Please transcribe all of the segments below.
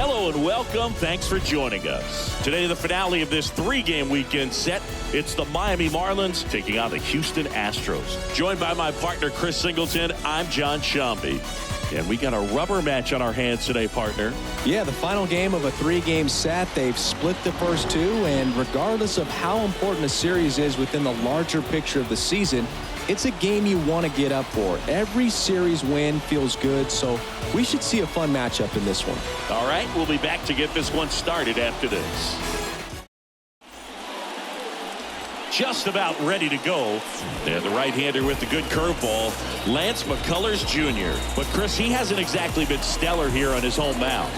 Hello and welcome. Thanks for joining us. Today, the finale of this three-game weekend set. It's the Miami Marlins taking on the Houston Astros. Joined by my partner, Chris Singleton, I'm John Shambi. And we got a rubber match on our hands today, partner. Yeah, the final game of a three-game set. They've split the first two, and regardless of how important a series is within the larger picture of the season, it's a game you want to get up for. Every series win feels good, so we should see a fun matchup in this one. All right, we'll be back to get this one started after this. Just about ready to go. And the right-hander with the good curveball, Lance McCullers Jr. But, Chris, he hasn't exactly been stellar here on his home mound.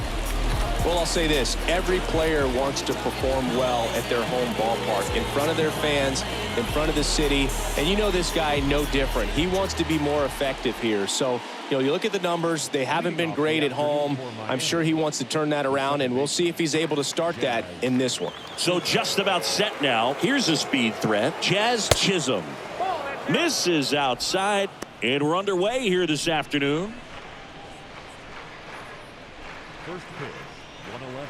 Well, I'll say this. Every player wants to perform well at their home ballpark, in front of their fans, in front of the city. And you know this guy no different. He wants to be more effective here. So, you look at the numbers. They haven't been great at home. I'm sure he wants to turn that around, and we'll see if he's able to start that in this one. So just about set now. Here's a speed threat. Jazz Chisholm misses outside, and we're underway here this afternoon. First pitch, 111.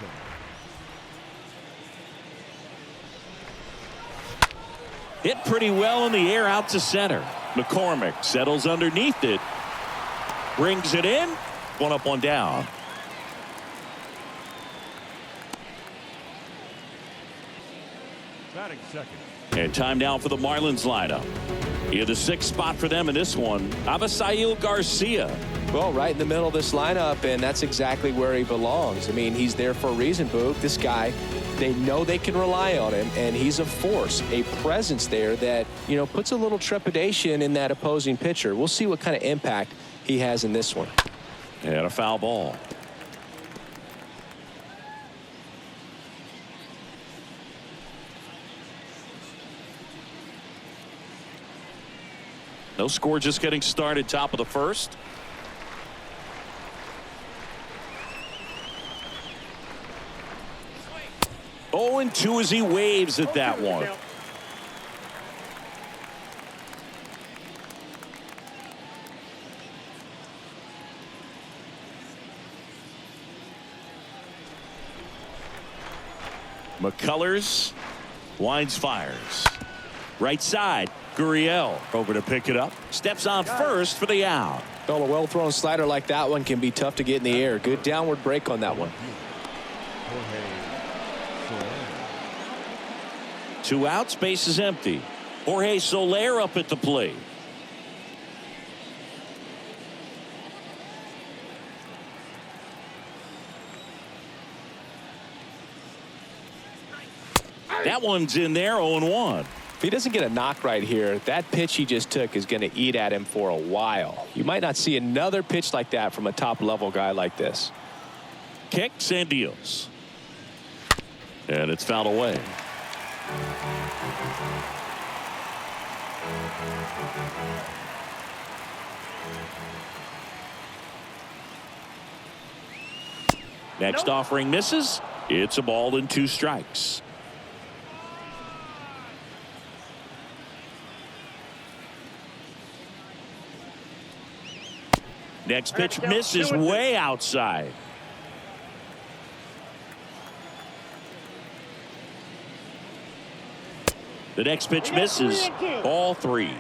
Hit pretty well in the air out to center. McCormick settles underneath it. Brings it in. One up, one down. Batting second. And time now for the Marlins lineup. In the sixth spot for them in this one, Avisail Garcia. Well, right in the middle of this lineup, and that's exactly where he belongs. I mean, he's there for a reason, Boog. This guy, they know they can rely on him, and he's a force, a presence there that, puts a little trepidation in that opposing pitcher. We'll see what kind of impact he has in this one. And a foul ball. No score, just getting started, top of the first. Oh, and 2 as he waves at that one. McCullers winds, fires. Right side, Gurriel over to pick it up. Steps on first for the out. Well, a well-thrown slider like that one can be tough to get in the air. Good downward break on that one. 2 outs, base is empty. Jorge Soler up at the plate. That one's in there, 0-1. If he doesn't get a knock right here, that pitch he just took is going to eat at him for a while. You might not see another pitch like that from a top-level guy like this. Kicks and deals. And it's fouled away. Next offering misses. It's a ball and 2 strikes. Next pitch misses way outside. The next pitch misses all 3.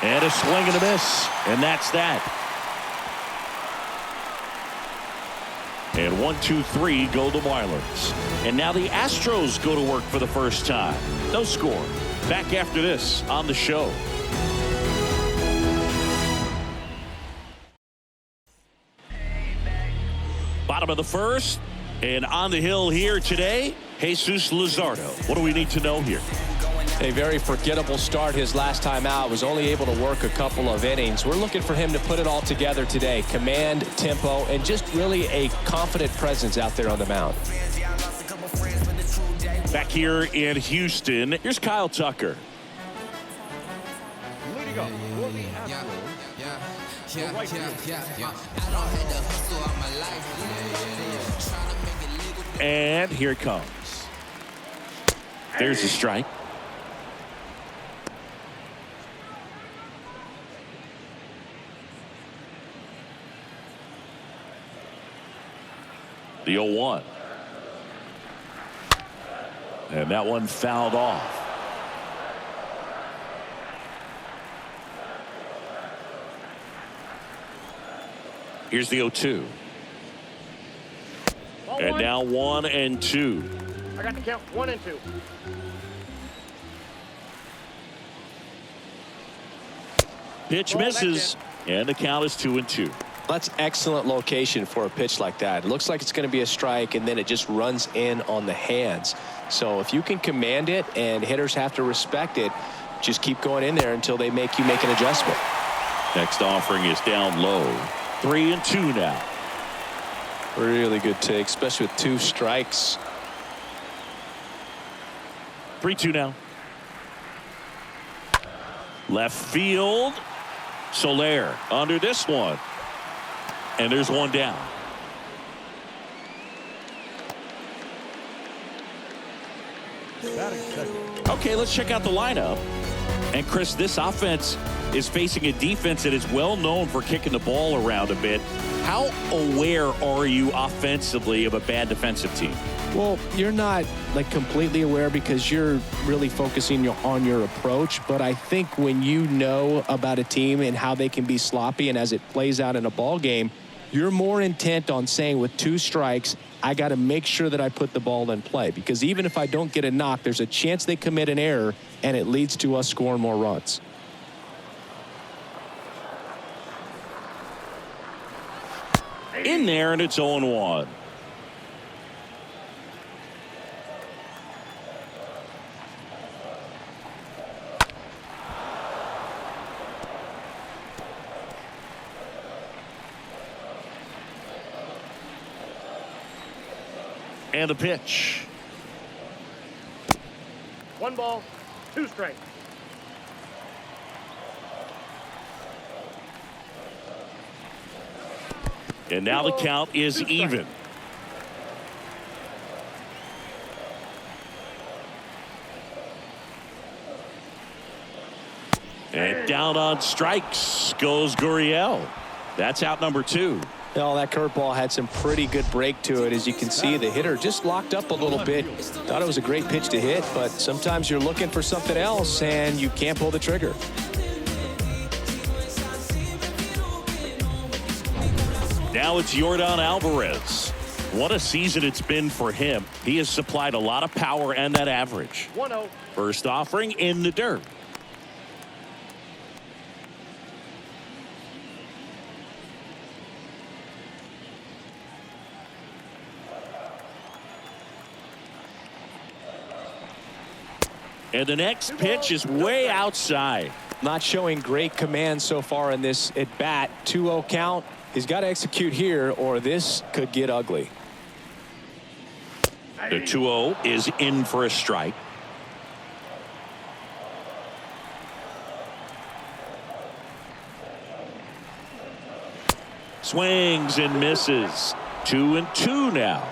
And a swing and a miss. And that's that. And 1, 2, 3 go the Marlins. And now the Astros go to work for the first time. No score. Back after this on the show. Bottom of the first, and on the hill here today, Jesus Luzardo. What do we need to know here? A very forgettable start his last time out. Was only able to work a couple of innings. We're looking for him to put it all together today. Command, tempo, and just really a confident presence out there on the mound. Back here in Houston, here's Kyle Tucker. Leading up for the Astros. And here it comes. There's a strike. The 0-1. And that one fouled off. Here's the 0-2. And now 1 and 2. I got the count. 1 and 2. Pitch misses, and the count is 2 and 2. That's excellent location for a pitch like that. It looks like it's going to be a strike, and then it just runs in on the hands. So if you can command it and hitters have to respect it, just keep going in there until they make you make an adjustment. Next offering is down low. 3 and 2 now. Really good take, especially with 2 strikes. 3-2 now. Left field. Soler under this one. And there's one down. Okay, let's check out the lineup. And Chris, this offense is facing a defense that is well known for kicking the ball around a bit. How aware are you offensively of a bad defensive team? Well, you're not like completely aware because you're really focusing on your approach. But I think when you know about a team and how they can be sloppy and as it plays out in a ball game, you're more intent on saying with 2 strikes, I got to make sure that I put the ball in play, because even if I don't get a knock, there's a chance they commit an error and it leads to us scoring more runs. In there, and it's 0-1. And a pitch. 1 ball, 2 strikes. And now the count is even. And down on strikes goes Gurriel. That's out number 2. Well, that curveball had some pretty good break to it. As you can see, the hitter just locked up a little bit. Thought it was a great pitch to hit, but sometimes you're looking for something else and you can't pull the trigger. Now it's Yordan Alvarez. What a season it's been for him. He has supplied a lot of power and that average. 1-0. First offering in the dirt. And the next pitch is way outside. Not showing great command so far in this at bat. 2-0 count. He's got to execute here or this could get ugly. The 2-0 is in for a strike. Swings and misses. 2 and 2 now.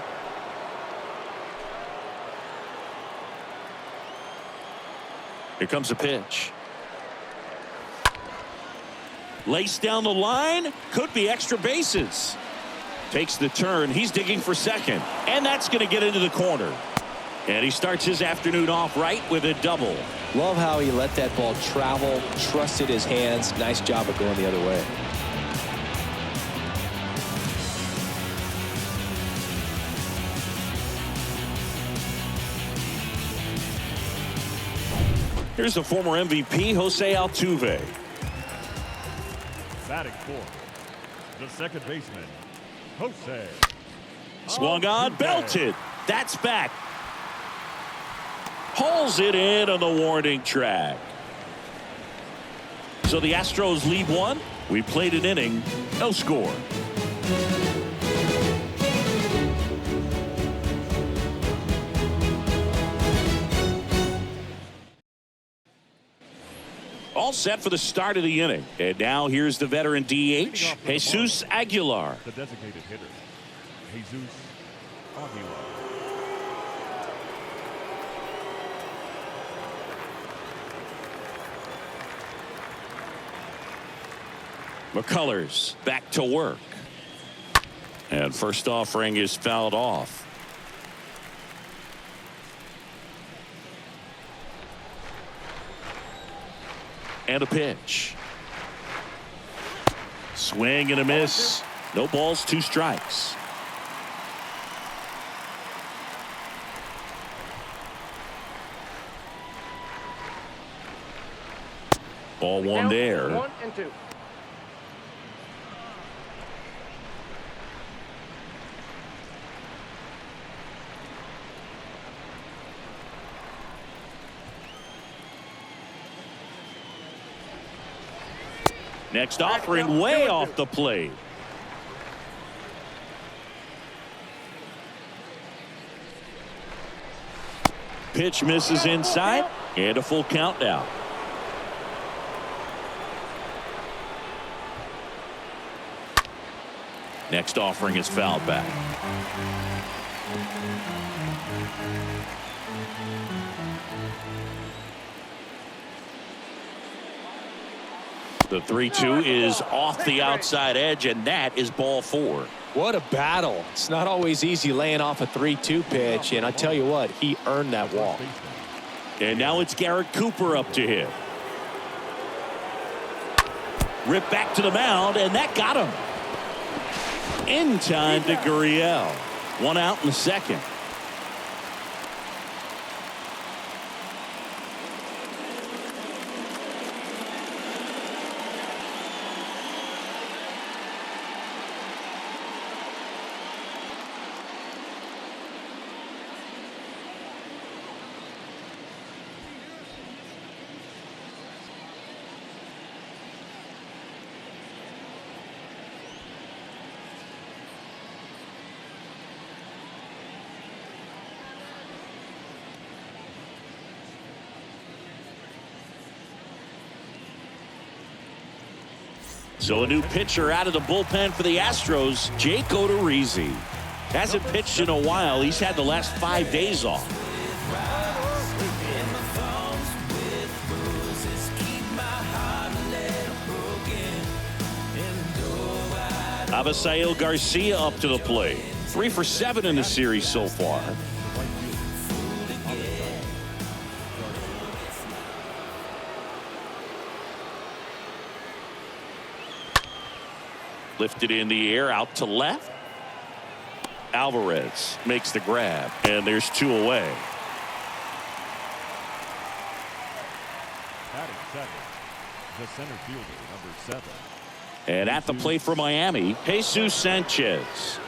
Here comes a pitch. Laced down the line. Could be extra bases. Takes the turn. He's digging for second. And that's going to get into the corner. And he starts his afternoon off right with a double. Love how he let that ball travel, trusted his hands. Nice job of going the other way. Here's the former MVP, Jose Altuve. Batting fourth, the second baseman, Jose. Swung on, belted. That's back. Hauls it in on the warning track. So the Astros lead 1. We played an inning, no score. All set for the start of the inning. And now here's the veteran DH, Jesus Aguilar. The designated hitter, Jesus Aguilar. McCullers back to work. And first offering is fouled off. And a pitch. Swing and a miss. No balls, 2 strikes. Ball 1 there. 1-2. Next offering way off the plate. Pitch misses inside, and a full count now. Next offering is fouled back. The 3-2 is off the outside edge, and that is ball 4. What a battle. It's not always easy laying off a 3-2 pitch, and I tell you what, he earned that walk. And now it's Garrett Cooper up to hit. Ripped back to the mound, and that got him. In time to Gurriel. 1 out in the second. So a new pitcher out of the bullpen for the Astros, Jake Odorizzi. Hasn't pitched in a while. He's had the last 5 days off. Avisail Garcia up to the plate. 3 for 7 in the series so far. Lifted in the air out to left. Alvarez makes the grab, and there's 2 away. Batting second, the center fielder, number 7. And at the plate for Miami, Jesus Sanchez.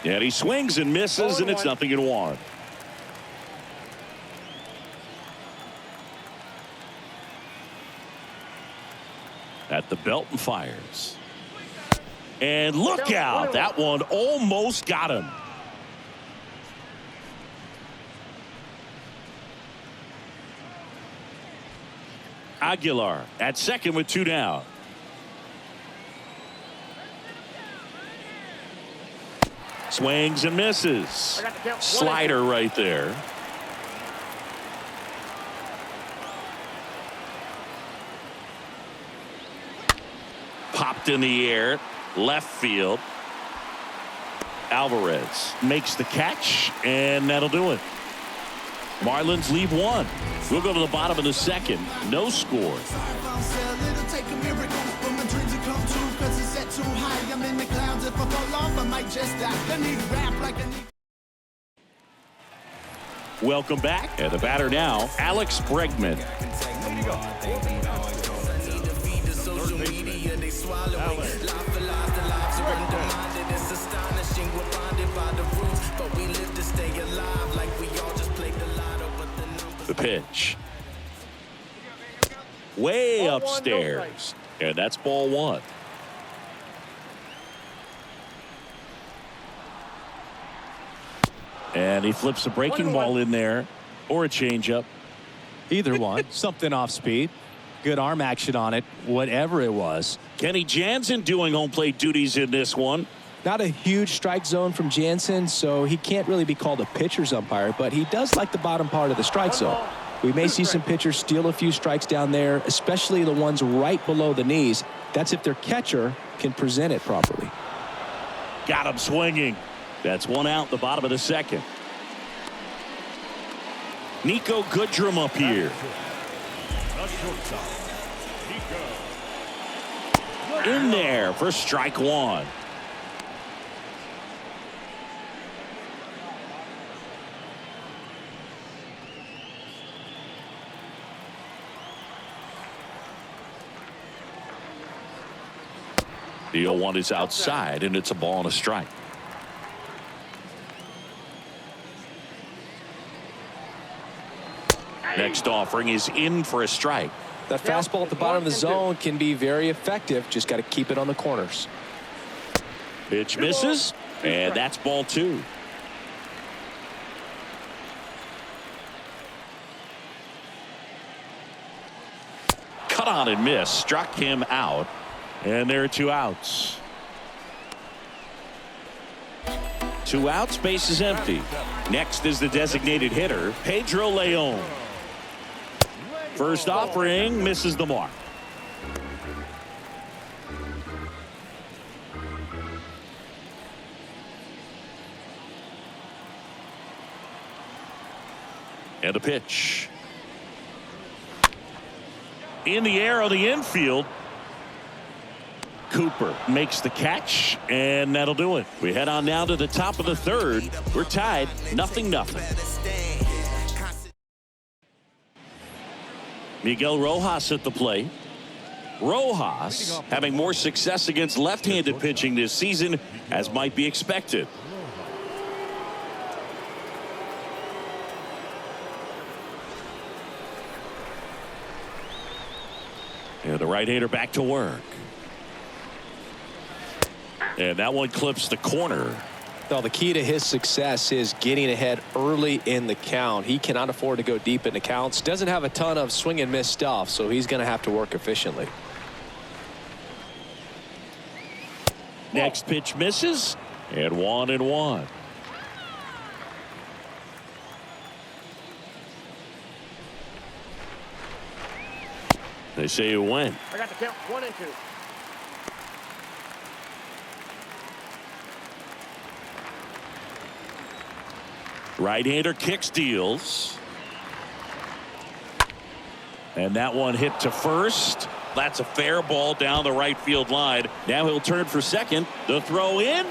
And he swings and misses, and it's 0-1. At the belt and fires. And look out. That one almost got him. Aguilar at second with 2 down. Swings and misses. Slider right there. Popped in the air, left field. Alvarez makes the catch, and that'll do it. Marlins leave 1. We'll go to the bottom of the second. No score. Welcome back. And the batter now, Alex Bregman. The pitch. Way upstairs. And that's ball 1. And he flips a breaking ball in there, or a changeup. Either one. Something off speed. Good arm action on it, whatever it was. Kenny Jansen doing home plate duties in this one. Not a huge strike zone from Jansen, so he can't really be called a pitcher's umpire, but he does like the bottom part of the strike zone. We may see some pitchers steal a few strikes down there, especially the ones right below the knees. That's if their catcher can present it properly. Got him swinging. That's one out, the bottom of the second. Nico Goodrum up here. The shortstop, Nico. In there for strike one. The 0-1 is outside, and it's a ball and a strike. Next offering is in for a strike. That fastball at the bottom of the zone can be very effective. Just got to keep it on the corners. Pitch misses, and that's ball two. Cut on and miss, struck him out, and there are two outs. Two outs, base is empty. Next is the designated hitter, Pedro Leon. First offering misses the mark. And a pitch. In the air on the infield. Cooper makes the catch, and that'll do it. We head on now to the top of the third. We're tied 0-0. Miguel Rojas at the plate. Rojas having more success against left-handed pitching this season, as might be expected. And the right-hander back to work. And that one clips the corner. Well, the key to his success is getting ahead early in the count. He cannot afford to go deep in the counts. Doesn't have a ton of swing and miss stuff, so he's going to have to work efficiently. Next pitch misses, and 1-1. They say it went. I got the count 1-2. Right-hander kicks, deals. And that one hit to first. That's a fair ball down the right field line. Now he'll turn for second. The throw in.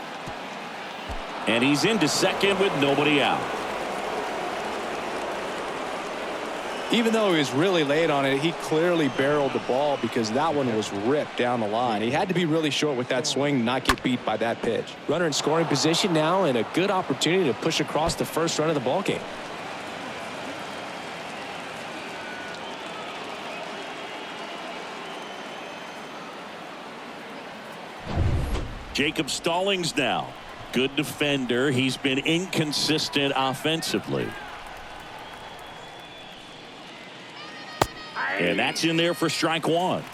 And he's into second with nobody out. Even though he was really late on it, he clearly barreled the ball because that one was ripped down the line. He had to be really short with that swing, not get beat by that pitch. Runner in scoring position now, and a good opportunity to push across the first run of the ball game. Jacob Stallings now. Good defender. He's been inconsistent offensively. And that's in there for strike one.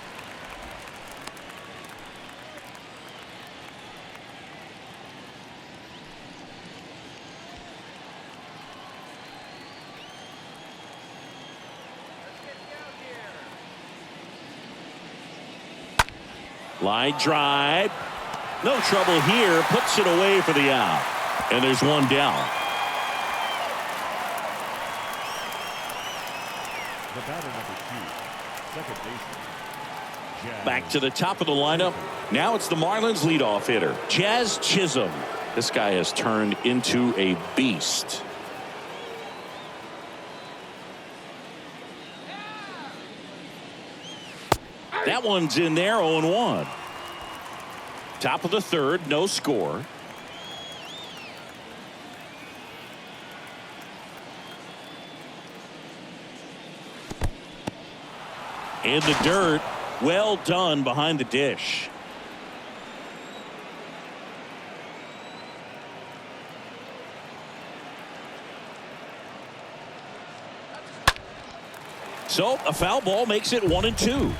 Line drive. No trouble here. Puts it away for the out. And there's one down. The batter number 2, second baseman. Back to the top of the lineup. Now it's the Marlins leadoff hitter, Jazz Chisholm. This guy has turned into a beast. That one's in there, 0-1. Top of the third, no score. In the dirt. Well done behind the dish. So a foul ball makes it 1-2.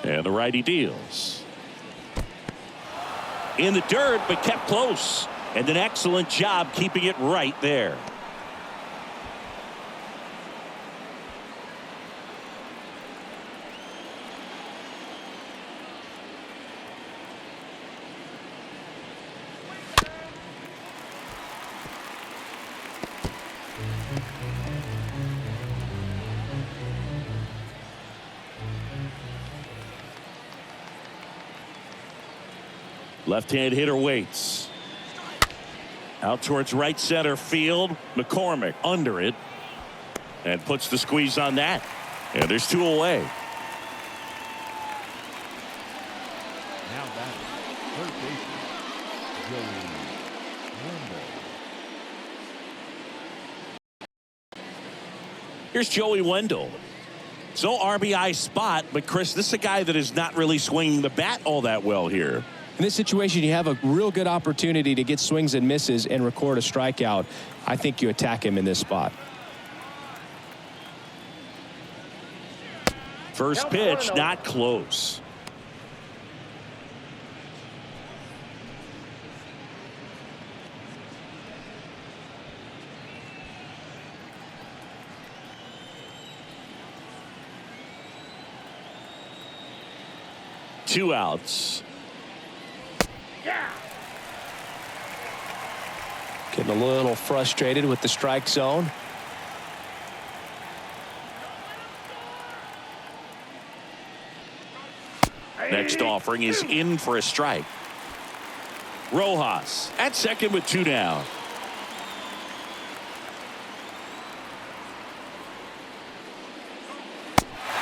And the righty deals. In the dirt, but kept close. And an excellent job keeping it right there. Left-hand hitter waits. Out towards right center field. McCormick under it. And puts the squeeze on that. And there's 2 away. Now batting, third baseman, Joey Wendell. Here's Joey Wendell. So RBI spot, but Chris, this is a guy that is not really swinging the bat all that well here. In this situation, you have a real good opportunity to get swings and misses and record a strikeout. I think you attack him in this spot. First pitch, not close. Two outs. Getting a little frustrated with the strike zone. Next offering is in for a strike. Rojas at second with 2 down.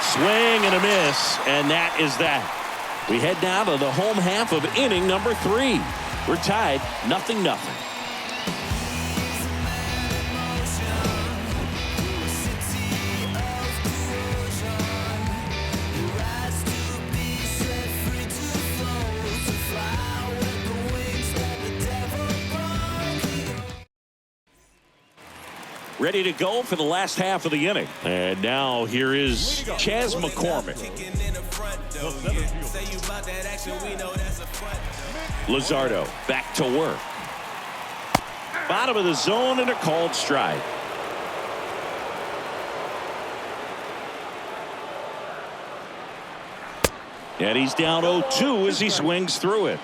Swing and a miss, and that is that. We head now to the home half of inning number 3. We're tied 0-0. Ready to go for the last half of the inning. And now here is Chas McCormick. Luzardo back to work. Bottom of the zone and a called strike. And he's down 0-2 as he swings through it.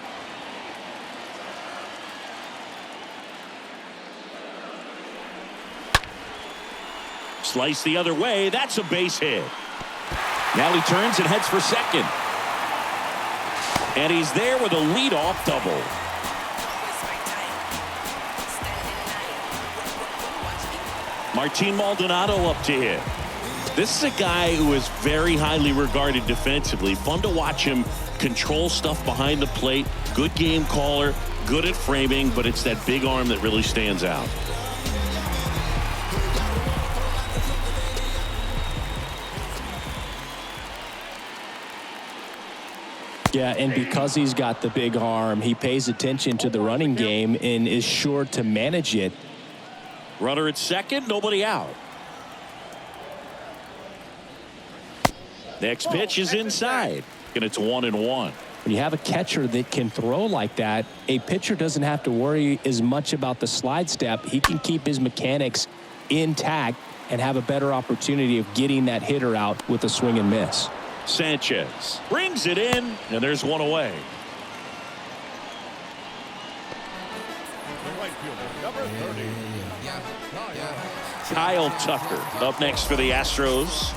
Slice the other way. That's a base hit. Now he turns and heads for second. And he's there with a leadoff double. Martin Maldonado up to hit. This is a guy who is very highly regarded defensively. Fun to watch him control stuff behind the plate. Good game caller. Good at framing. But it's that big arm that really stands out. Yeah, and because he's got the big arm, he pays attention to the running game and is sure to manage it. Runner at second, nobody out. Next pitch is inside, and it's 1-1. When you have a catcher that can throw like that, a pitcher doesn't have to worry as much about the slide step. He can keep his mechanics intact and have a better opportunity of getting that hitter out with a swing and miss. Sanchez brings it in, and there's 1 away. The right fielder, number 30. Kyle Tucker up next for the Astros.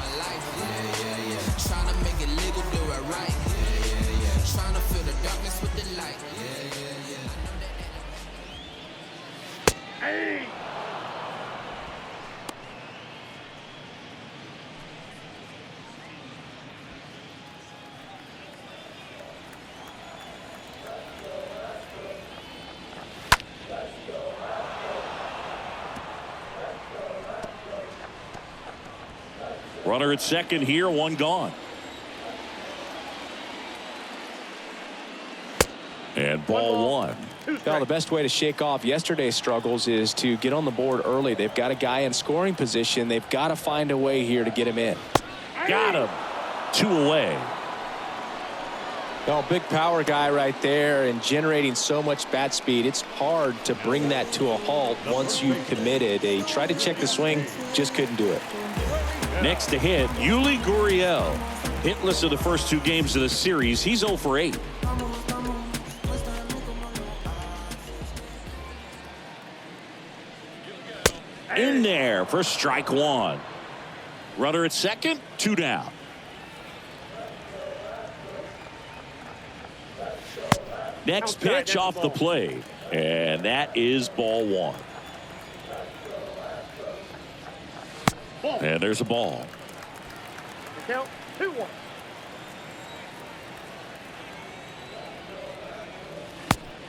Runner at second here, 1 gone. And ball 1. Well, the best way to shake off yesterday's struggles is to get on the board early. They've got a guy in scoring position. They've got to find a way here to get him in. Got him. 2 away. Oh, big power guy right there and generating so much bat speed. It's hard to bring that to a halt once you've committed. They tried to check the swing, just couldn't do it. Next to hit, Yuli Gurriel. Hitless of the first 2 games of the series. He's 0 for 8. In there for strike 1. Runner at second, 2 down. Next pitch off the plate, and that is ball 1. And there's a ball. Count 2-1.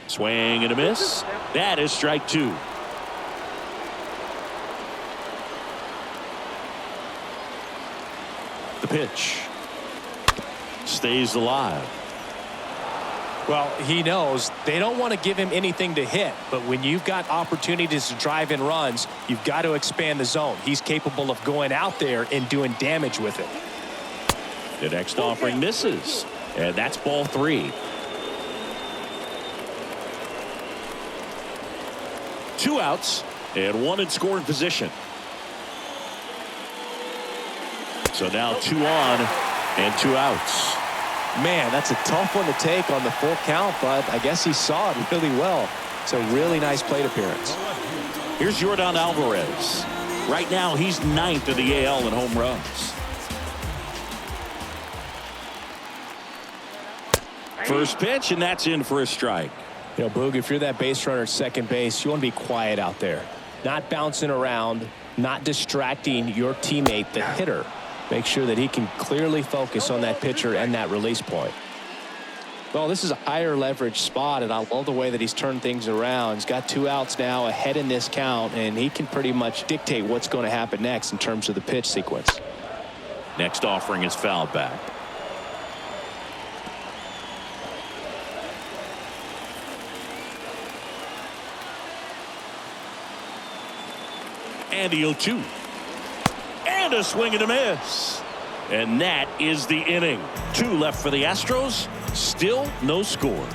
Swing and a miss. That is strike 2. The pitch stays alive. Well, he knows they don't want to give him anything to hit, but when you've got opportunities to drive in runs, you've got to expand the zone. He's capable of going out there and doing damage with it. The next offering misses, and that's ball 3. 2 outs and 1 in scoring position. So now 2 on and 2 outs. Man, that's a tough one to take on the full count, but I guess he saw it really well. It's a really nice plate appearance. Here's Yordan Alvarez. Right now, he's 9th in the AL in home runs. First pitch, and that's in for a strike. You know, Boog, if you're that base runner at second base, you want to be quiet out there. Not bouncing around, not distracting your teammate, the hitter. Make sure that he can clearly focus on that pitcher and that release point. Well, this is a higher leverage spot, and I love the way that he's turned things around. He's got 2 outs now ahead in this count, and he can pretty much dictate what's going to happen next in terms of the pitch sequence. Next offering is fouled back. And the 0-2. And a swing and a miss. And that is the inning. 2 left for the Astros. Still no score.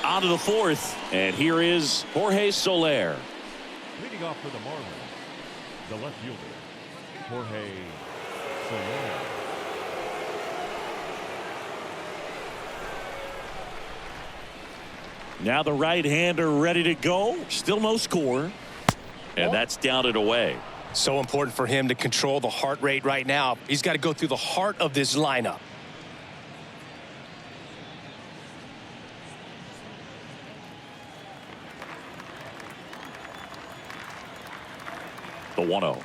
On to the 4th. And here is Jorge Soler. Leading off for the Marlins, the left fielder, Jorge Soler. Now the right-hander ready to go. Still no score. And that's down and away. So important for him to control the heart rate right now. He's got to go through the heart of this lineup. The 1-0.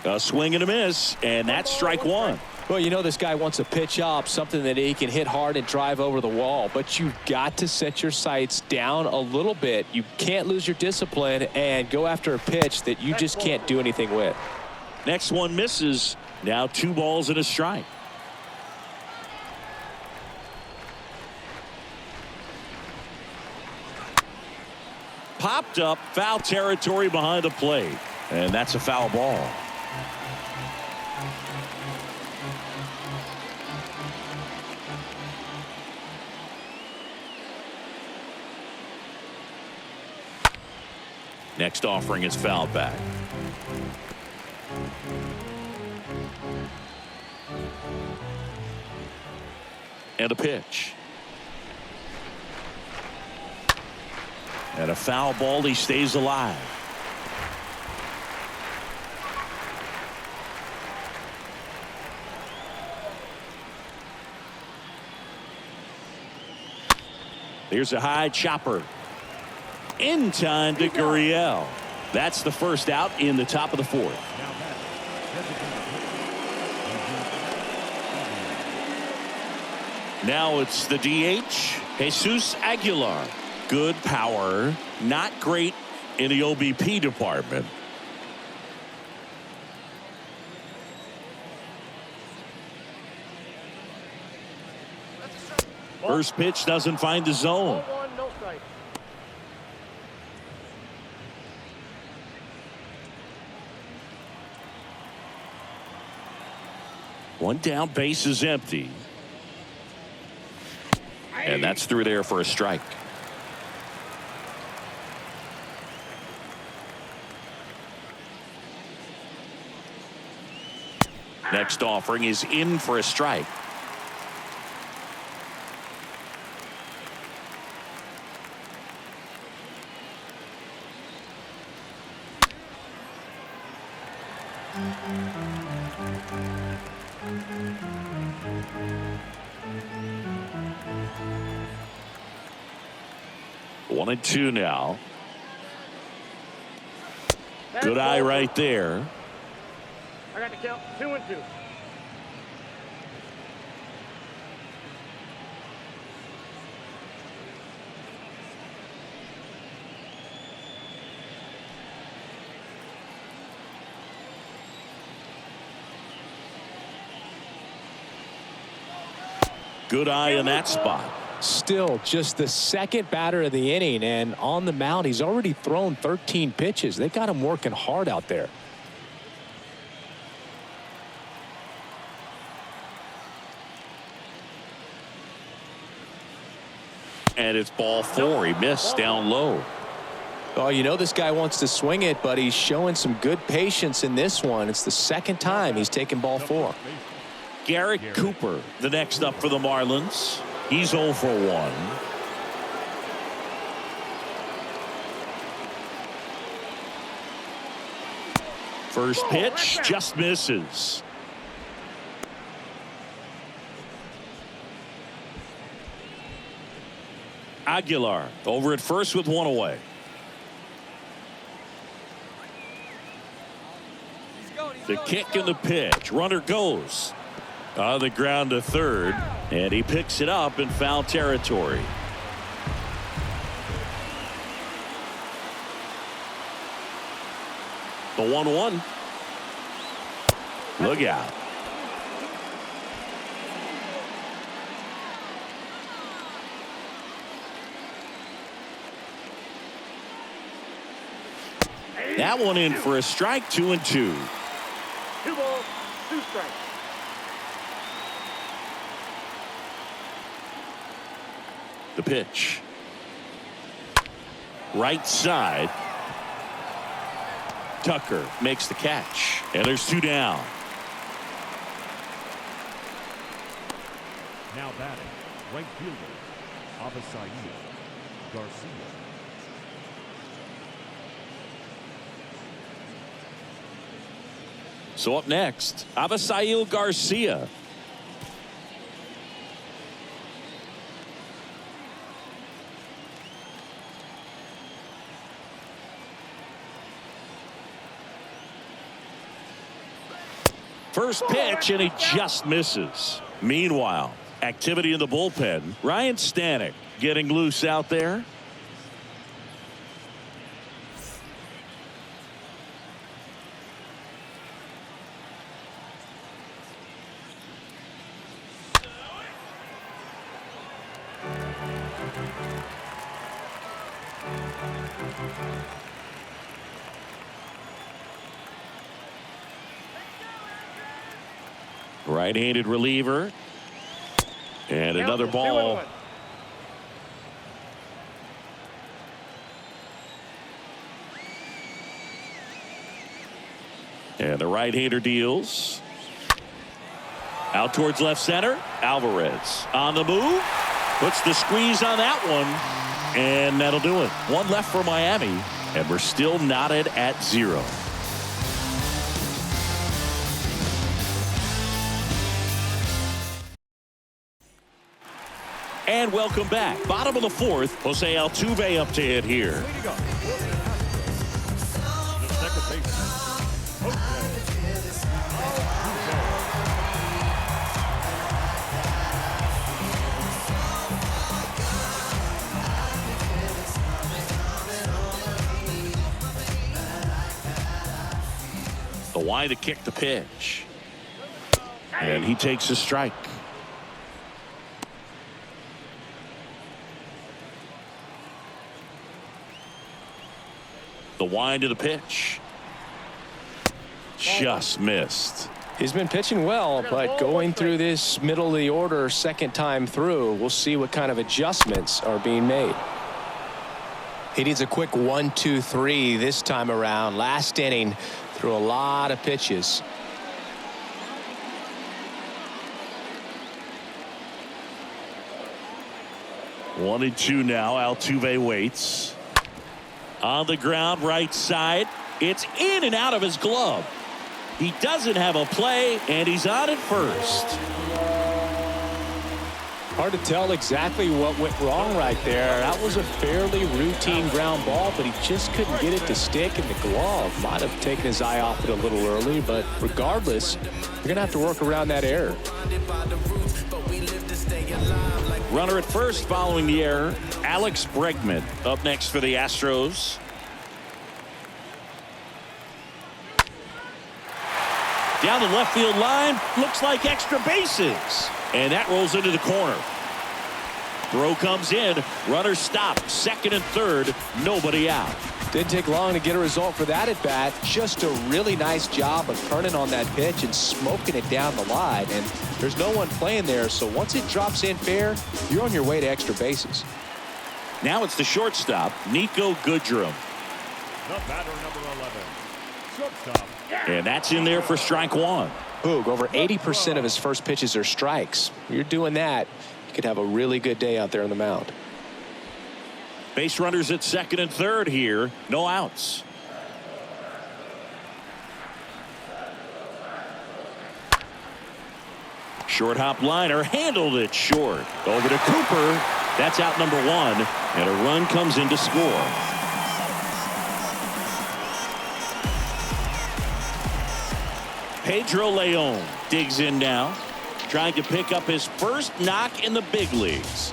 A swing and a miss, and that's strike 1. Well, you know this guy wants to pitch up, something that he can hit hard and drive over the wall. But you've got to set your sights down a little bit. You can't lose your discipline and go after a pitch that you just can't do anything with. Next one misses. Now 2 balls and a strike. Popped up, foul territory behind the plate. And that's a foul ball. Next offering is fouled back. And a pitch. And a foul ball. He stays alive. Here's a high chopper. In time to Gurriel. That's the first out in the top of the 4th. Now it's the DH, Jesus Aguilar. Good power, not great in the OBP department. First pitch doesn't find the zone. One down, base is empty. And that's through there for a strike. Next offering is in for a strike. One and two now. Good eye right there. I got the count 2-2. Good eye in that spot. Still just the second batter of the inning, and on the mound he's already thrown 13 pitches. They got him working hard out there. And it's ball four. He missed down low. Oh, you know this guy wants to swing it, but he's showing some good patience in this one. It's the second time he's taken ball four. Garrett Cooper, the next up for the Marlins. He's 0 for 1. First pitch just misses. Aguilar over at first with one away. The kick and the pitch. Runner goes on the ground to third, and he picks it up in foul territory. The 1-1. Look out. That one in for a strike. 2-2. 2 balls, 2 strikes. The pitch. Right side. Tucker makes the catch. And there's 2 down. Now batting, right fielder, HOU Garcia. So up next, HOU Garcia. First pitch, and he just misses. Meanwhile, activity in the bullpen. Ryan Stanek getting loose out there. Right-handed reliever. And another ball. 2-1. And the right-hander deals. Out towards left center. Alvarez on the move. Puts the squeeze on that one. And that'll do it. One left for Miami. And we're still knotted at 0. And welcome back. Bottom of the 4th. Jose Altuve up to hit here. The second baseman, The wide to kick the pitch. And he takes a strike. The wind to the pitch. Just missed. He's been pitching well, but going through this middle of the order second time through, we'll see what kind of adjustments are being made. He needs a quick 1-2-3 this time around. Last inning, threw a lot of pitches. One and two now. Altuve waits. On the ground, right side. It's in and out of his glove. He doesn't have a play, and he's on at first. Hard to tell exactly what went wrong right there. That was a fairly routine ground ball, but he just couldn't get it to stick in the glove. Might have taken his eye off it a little early, but regardless, you're going to have to work around that error. Runner at first following the error. Alex Bregman up next for the Astros. Down the left field line. Looks like extra bases. And that rolls into the corner. Throw comes in. Runner stopped. Second and third. Nobody out. Didn't take long to get a result for that at bat. Just a really nice job of turning on that pitch and smoking it down the line. And there's no one playing there, so once it drops in fair, you're on your way to extra bases. Now it's the shortstop, Nico Goodrum. The batter, number 11, shortstop. And that's in there for strike one. Boog, over 80% of his first pitches are strikes. You're doing that, you could have a really good day out there on the mound. Base runners at second and third here. No outs. Short hop liner handled it short. Over to Cooper. That's out number one. And a run comes in to score. Pedro Leon digs in now, trying to pick up his first knock in the big leagues.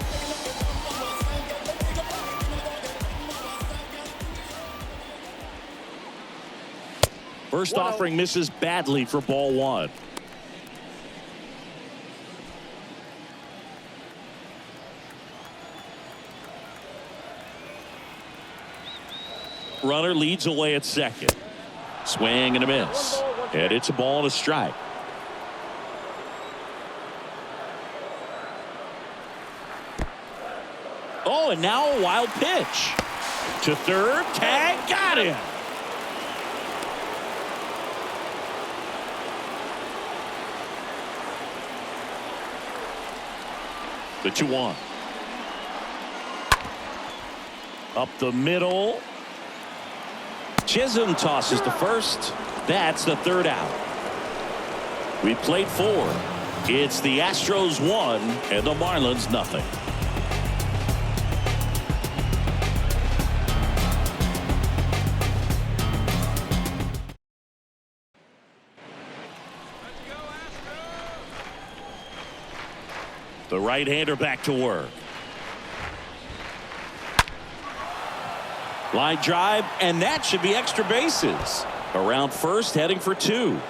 First offering misses badly for ball one. Runner leads away at second. Swing and a miss. And it's a ball and a strike. Oh, and now a wild pitch. To third. Tag. Got him. The 2-1. Up the middle. Chisholm tosses to first. That's the third out. We played 4. It's the Astros 1 and the Marlins nothing. The right-hander back to work. Line drive, and that should be extra bases. Around first, heading for 2.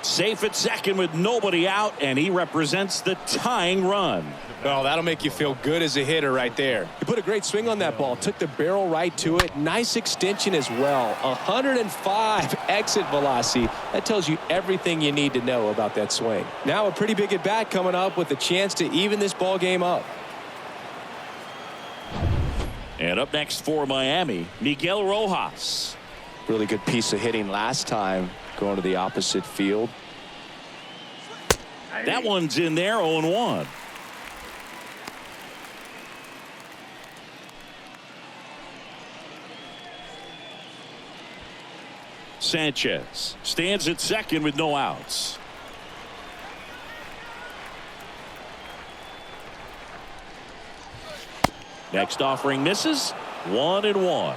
Safe at second with nobody out, and he represents the tying run. Well, that'll make you feel good as a hitter right there. He put a great swing on that ball, took the barrel right to it. Nice extension as well. 105 exit velocity. That tells you everything you need to know about that swing. Now a pretty big at bat coming up with a chance to even this ball game up. And up next for Miami, Miguel Rojas. Really good piece of hitting last time, going to the opposite field. That one's in there, 0-1. Sanchez stands at second with no outs. Next offering misses. 1-1.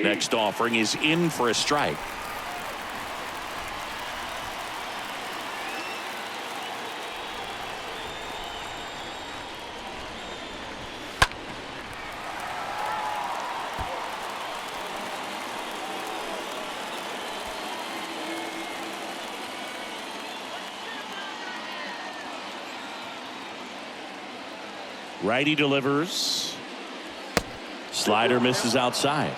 Next offering is in for a strike. Righty delivers. Slider misses outside.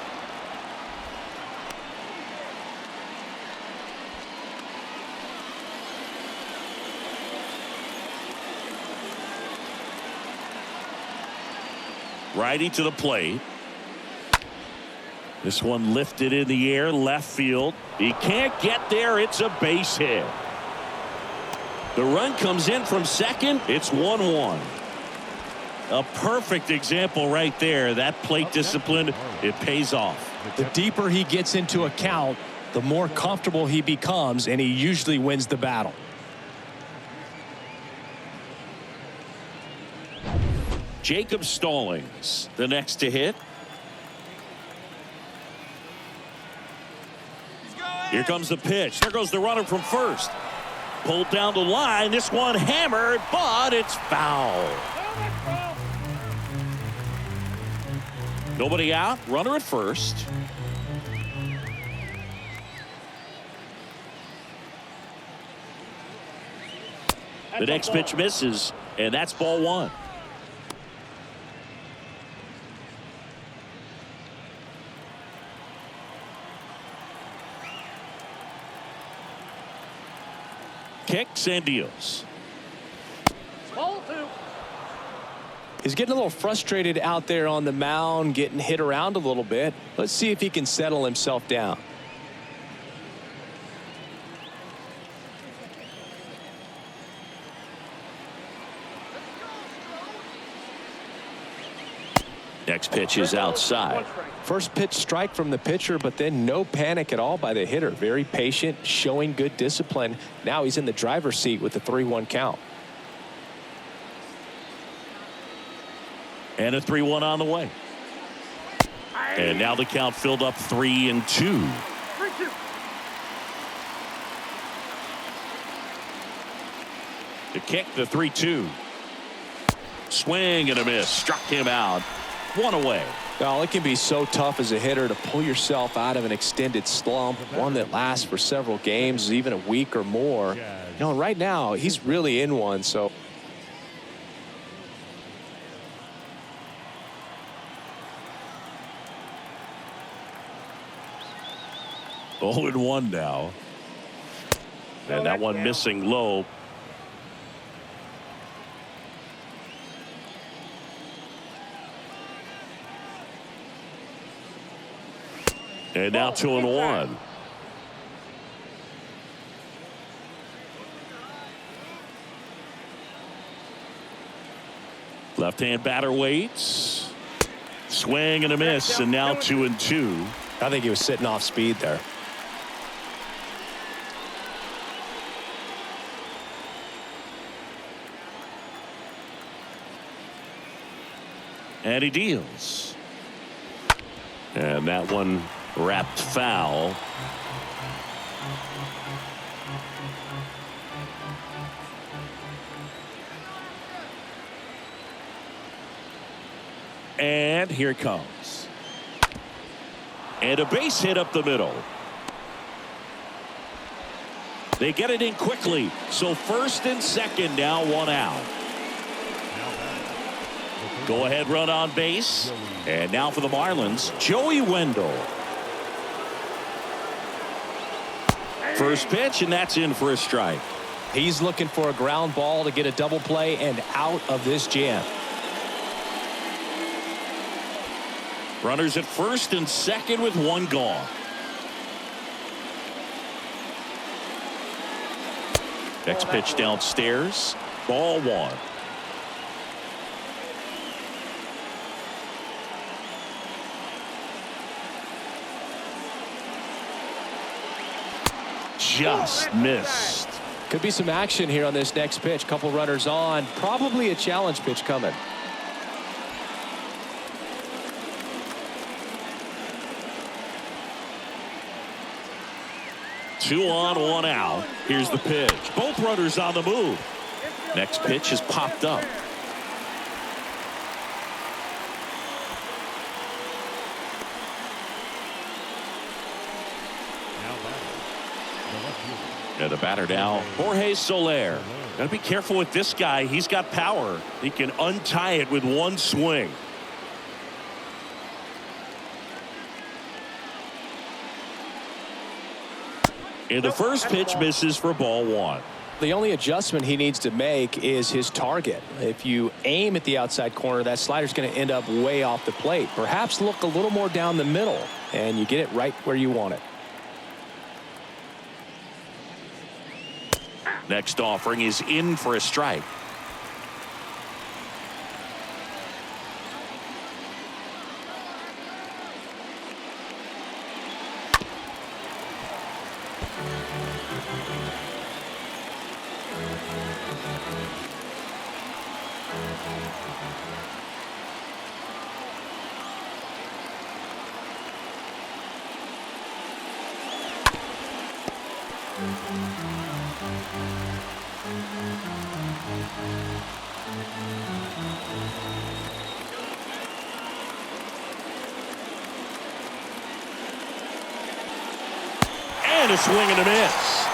Righty to the plate. This one lifted in the air, left field. He can't get there. It's a base hit. The run comes in from second. It's 1-1. A perfect example right there. That plate discipline, it pays off. The deeper he gets into a count, the more comfortable he becomes, and he usually wins the battle. Jacob Stallings, the next to hit. Here comes the pitch. There goes the runner from first. Pulled down the line. This one hammered, but it's foul. Nobody out. Runner at first. The next pitch misses, and that's ball one. Kicks and deals. Ball two. He's getting a little frustrated out there on the mound, getting hit around a little bit. Let's see if he can settle himself down. Next pitch is outside. First pitch strike from the pitcher, but then no panic at all by the hitter. Very patient, showing good discipline. Now he's in the driver's seat with the 3-1 count. And a 3-1 on the way. And now the count filled up 3-2. 3-2. To kick the 3-2. Swing and a miss. Struck him out. One away. Well, it can be so tough as a hitter to pull yourself out of an extended slump, one that lasts for several games, even a week or more. You know, right now he's really in one. So 0-1 now. And that one missing low. And now 2-1. Left-hand batter waits. Swing and a miss, and now 2-2. I think he was sitting off speed there. And he deals. And that one wrapped foul. And here it comes. And a base hit up the middle. They get it in quickly. So first and second now, one out. Go ahead run on base. And now for the Marlins, Joey Wendell. First pitch, and that's in for a strike. He's looking for a ground ball to get a double play and out of this jam. Runners at first and second with one gone. Next pitch downstairs. Ball one. Just missed. Could be some action here on this next pitch. Couple runners on. Probably a challenge pitch coming. Two on, one out. Here's the pitch. Both runners on the move. Next pitch has popped up. Now batting, the left fielder, And the batter now, Jorge Soler. Got to be careful with this guy. He's got power. He can untie it with one swing. And the first pitch misses for ball one. The only adjustment he needs to make is his target. If you aim at the outside corner, that slider's going to end up way off the plate. Perhaps look a little more down the middle, and you get it right where you want it. Next offering is in for a strike. And a swing and a miss.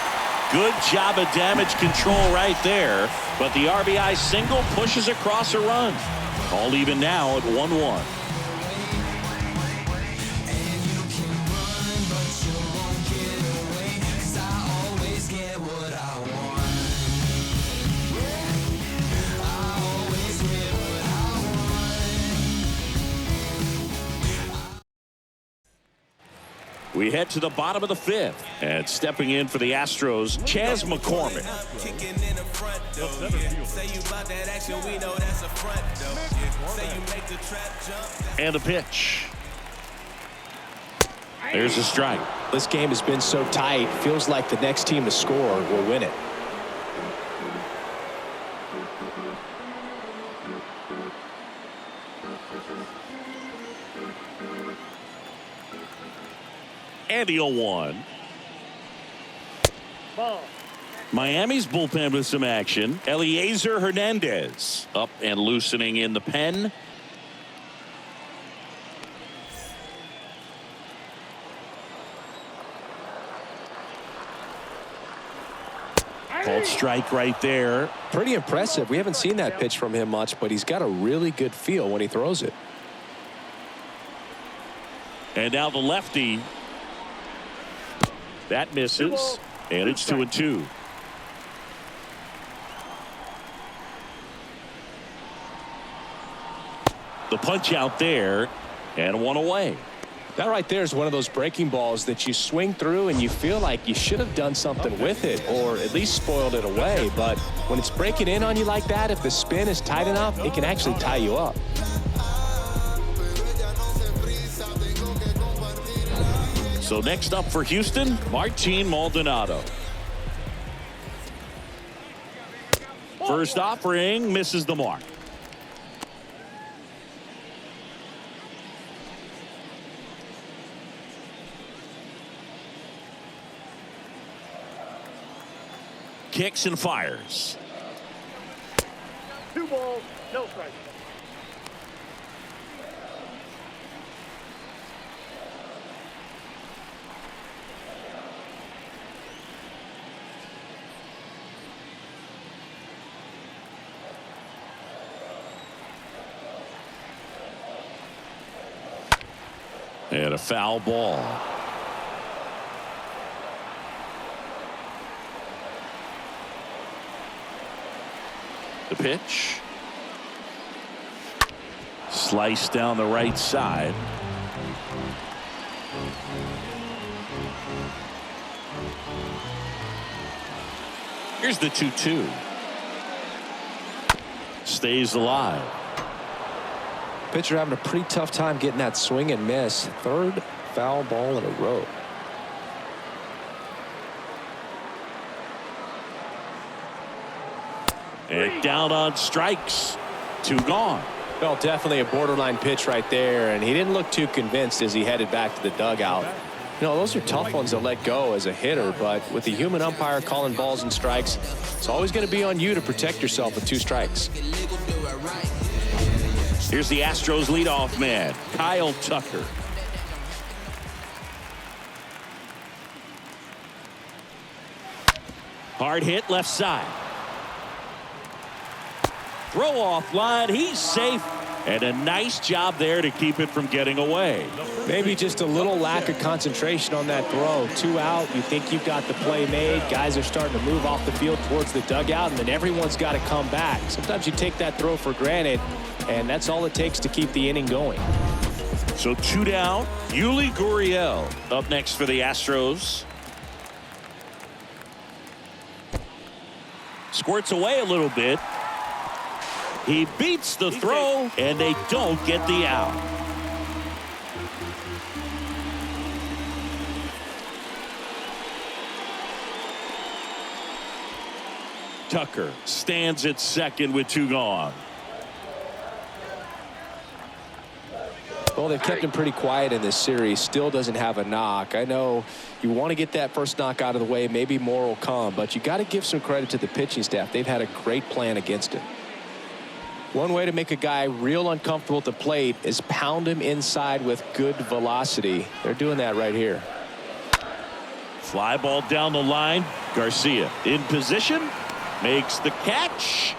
Good job of damage control right there, but the RBI single pushes across a run. All even now at 1-1. We head to the bottom of the fifth, and stepping in for the Astros, Chas McCormick. And a pitch. There's a strike. This game has been so tight. Feels like the next team to score will win it. And the 0-1. Ball. Miami's bullpen with some action. Eliezer Hernandez up and loosening in the pen. Called strike right there. Pretty impressive. We haven't seen that pitch from him much, but he's got a really good feel when he throws it. And now the lefty. That misses, and it's 2-2. The punch out there, and one away. That right there is one of those breaking balls that you swing through and you feel like you should have done something with it, or at least spoiled it away. But when it's breaking in on you like that, if the spin is tight enough, it can actually tie you up. So next up for Houston, Martin Maldonado. First offering misses the mark. Kicks and fires. 2 balls, no strikes. And a foul ball. The pitch. Sliced down the right side. Here's the 2-2. Stays alive. Pitcher having a pretty tough time getting that swing and miss. Third foul ball in a row. And down on strikes. 2 gone. Well, definitely a borderline pitch right there, and he didn't look too convinced as he headed back to the dugout. You know, those are tough ones to let go as a hitter, but with the human umpire calling balls and strikes, it's always going to be on you to protect yourself with 2 strikes. Here's the Astros leadoff man, Kyle Tucker. Hard hit left side. Throw off line. He's safe. And a nice job there to keep it from getting away. Maybe just a little lack of concentration on that throw. 2 out. You think you've got the play made. Guys are starting to move off the field towards the dugout, and then everyone's got to come back. Sometimes you take that throw for granted, and that's all it takes to keep the inning going. So 2 down. Yuli Gurriel up next for the Astros. Squirts away a little bit. He beats the throw, and they don't get the out. Tucker stands at second with 2 gone. Well, they've kept him pretty quiet in this series. Still doesn't have a knock. I know you want to get that first knock out of the way. Maybe more will come, but you got to give some credit to the pitching staff. They've had a great plan against him. One way to make a guy real uncomfortable at the plate is pound him inside with good velocity. They're doing that right here. Fly ball down the line. Garcia in position, makes the catch,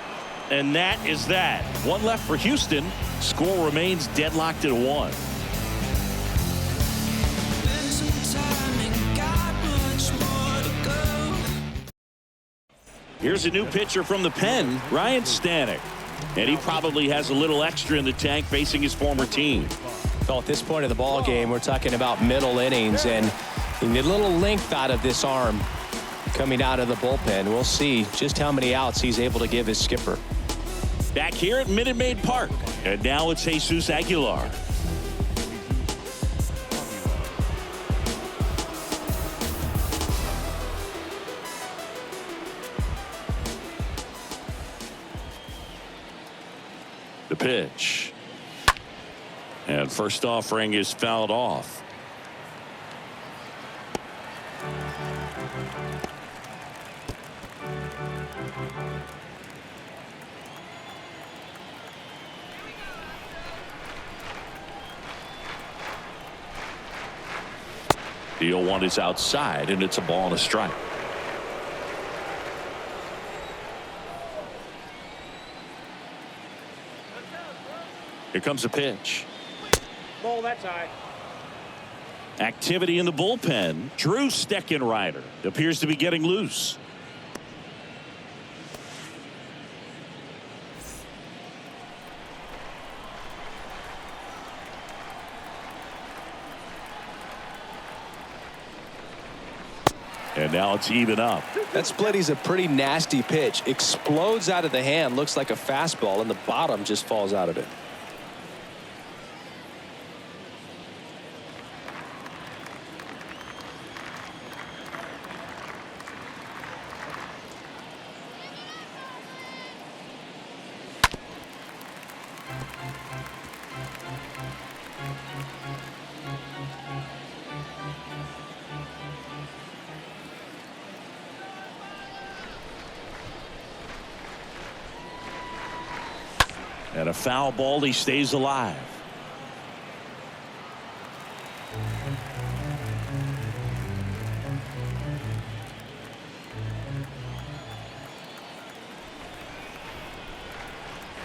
and that is that. 1 left for Houston. Score remains deadlocked at 1. Here's a new pitcher from the pen, Ryan Stanek. And he probably has a little extra in the tank facing his former team. Well, at this point of the ball game, we're talking about middle innings, and you need a little length out of this arm coming out of the bullpen. We'll see just how many outs he's able to give his skipper. Back here at Minute Maid Park, and now it's Jesus Aguilar. The pitch. And first offering is fouled off. The 0-1 is outside, and it's a ball and a strike. Here comes a pitch. Ball, that's high. Activity in the bullpen. Drew Steckenrider appears to be getting loose. And now it's even up. That splitty's a pretty nasty pitch. Explodes out of the hand. Looks like a fastball, and the bottom just falls out of it. And a foul ball, he stays alive.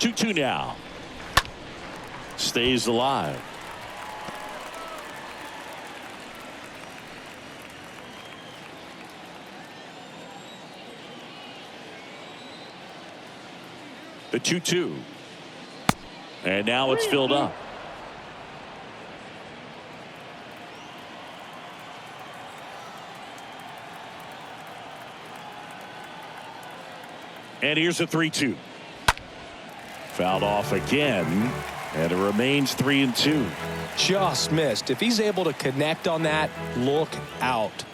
Two now. Stays alive. The 2-2. And now it's filled up. And here's a 3-2. Fouled off again, and it remains 3-2. Just missed. If he's able to connect on that, look out.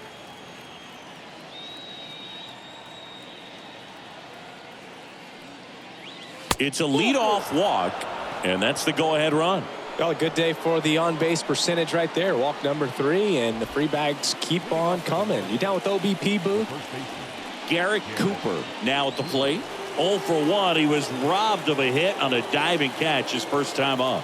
It's a leadoff walk, and that's the go-ahead run. Well, a good day for the on-base percentage right there. Walk number 3, and the free bags keep on coming. You down with OBP, Boo? Garrett Cooper now at the plate. 0 for 1. He was robbed of a hit on a diving catch his first time up.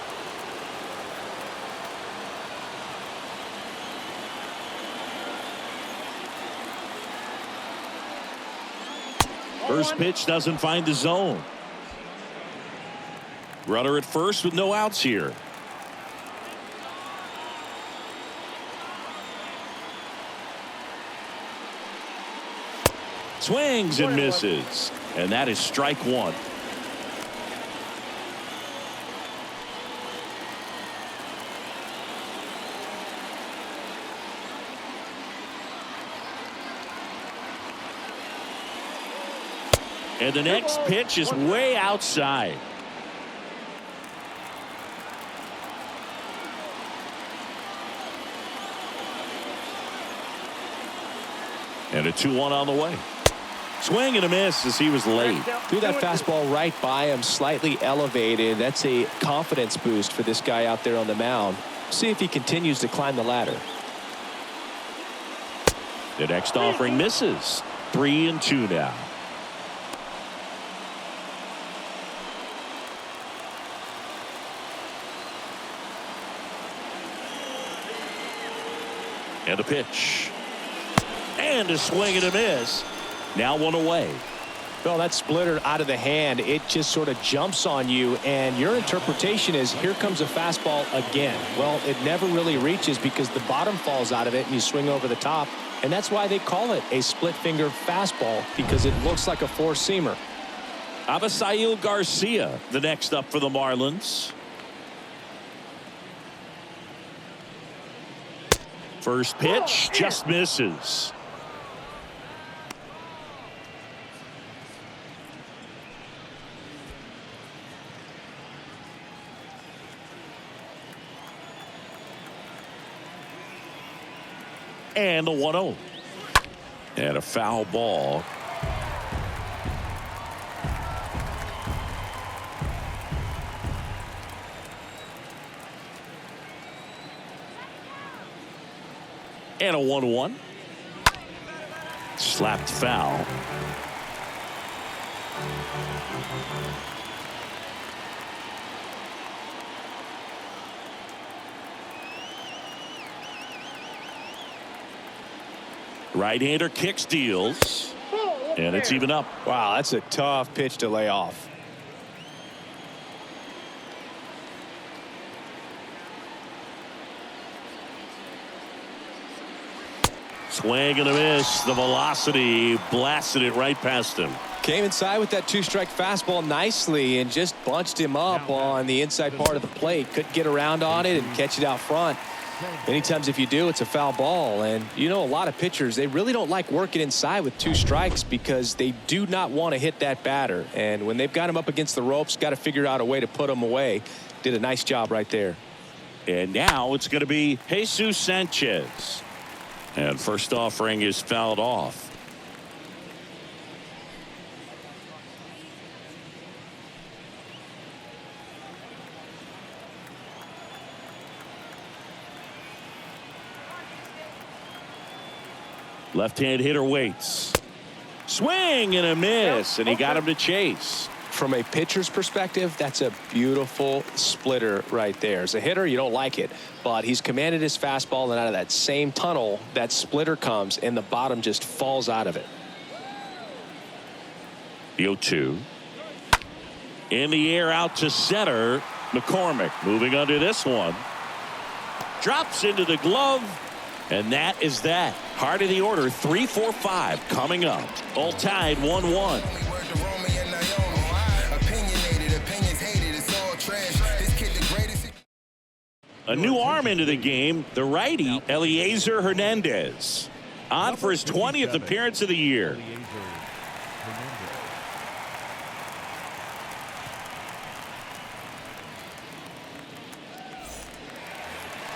First pitch doesn't find the zone. Runner at first with no outs here. Swings and misses. And that is strike one. And the next pitch is way outside. And a 2-1 on the way. Swing and a miss as he was late. Threw that fastball right by him, slightly elevated. That's a confidence boost for this guy out there on the mound. See if he continues to climb the ladder. The next offering misses. 3-2 now. And a pitch. And a swing and a miss. Now one away. Well, that splitter out of the hand, it just sort of jumps on you, and your interpretation is here comes a fastball again. Well, it never really reaches because the bottom falls out of it and you swing over the top, and that's why they call it a split finger fastball, because it looks like a four-seamer. HOU Garcia, the next up for the Marlins. First pitch just misses. And the 1-0. And a foul ball. And a 1-1. Slapped foul. Right-hander kicks, deals, and it's even up. Wow, that's a tough pitch to lay off. Swing and a miss. The velocity blasted it right past him. Came inside with that two-strike fastball nicely and just bunched him up on the inside part of the plate. Couldn't get around on it and catch it out front. Many times if you do, it's a foul ball. And you know, a lot of pitchers, they really don't like working inside with two strikes because they do not want to hit that batter. And when they've got him up against the ropes, got to figure out a way to put him away. Did a nice job right there. And now it's going to be Jesus Sanchez. And first offering is fouled off. Left-hand hitter waits. Swing and a miss, and he got him to chase. From a pitcher's perspective, that's a beautiful splitter right there. As a hitter, you don't like it, but he's commanded his fastball, and out of that same tunnel, that splitter comes, and the bottom just falls out of it. The 0-2. In the air out to center. McCormick moving under this one. Drops into the glove. And that is that. Heart of the order, 3, 4, 5 coming up. All tied 1-1. A new arm into the game, the righty, Eliezer Hernandez. On for his 20th appearance of the year.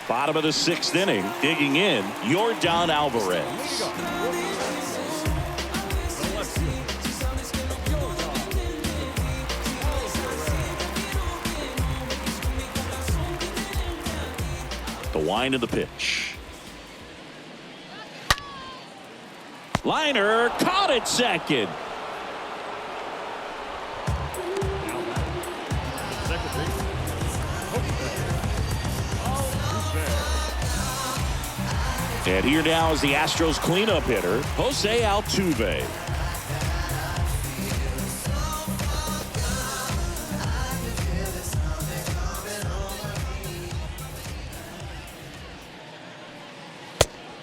Bottom of the 6th inning, digging in, Yordan Alvarez. The wind of the pitch. Liner caught it second. And here now is the Astros cleanup hitter, Jose Altuve.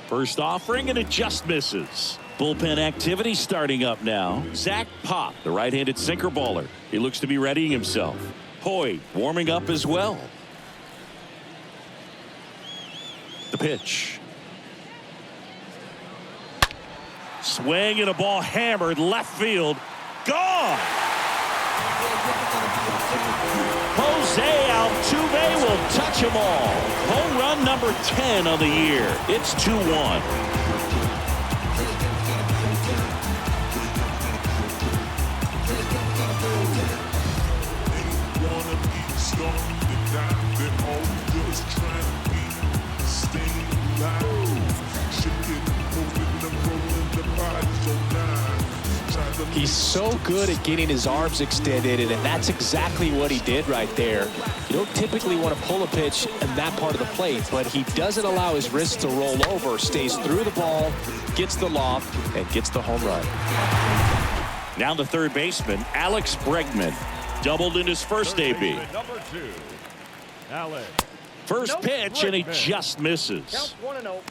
First offering, and it just misses. Bullpen activity starting up now. Zach Pop, the right-handed sinker baller. He looks to be readying himself. Hoy warming up as well. The pitch. Swing and a ball hammered left field. Gone. Jose Altuve will touch them all. Home run number 10 on the year. It's 2-1. He's so good at getting his arms extended, and that's exactly what he did right there. You don't typically want to pull a pitch in that part of the plate, but he doesn't allow his wrist to roll over, stays through the ball, gets the loft, and gets the home run. Now the third baseman, Alex Bregman, doubled in his first AB. Number 2, Alex. First pitch, and he just misses. Counts 1-0.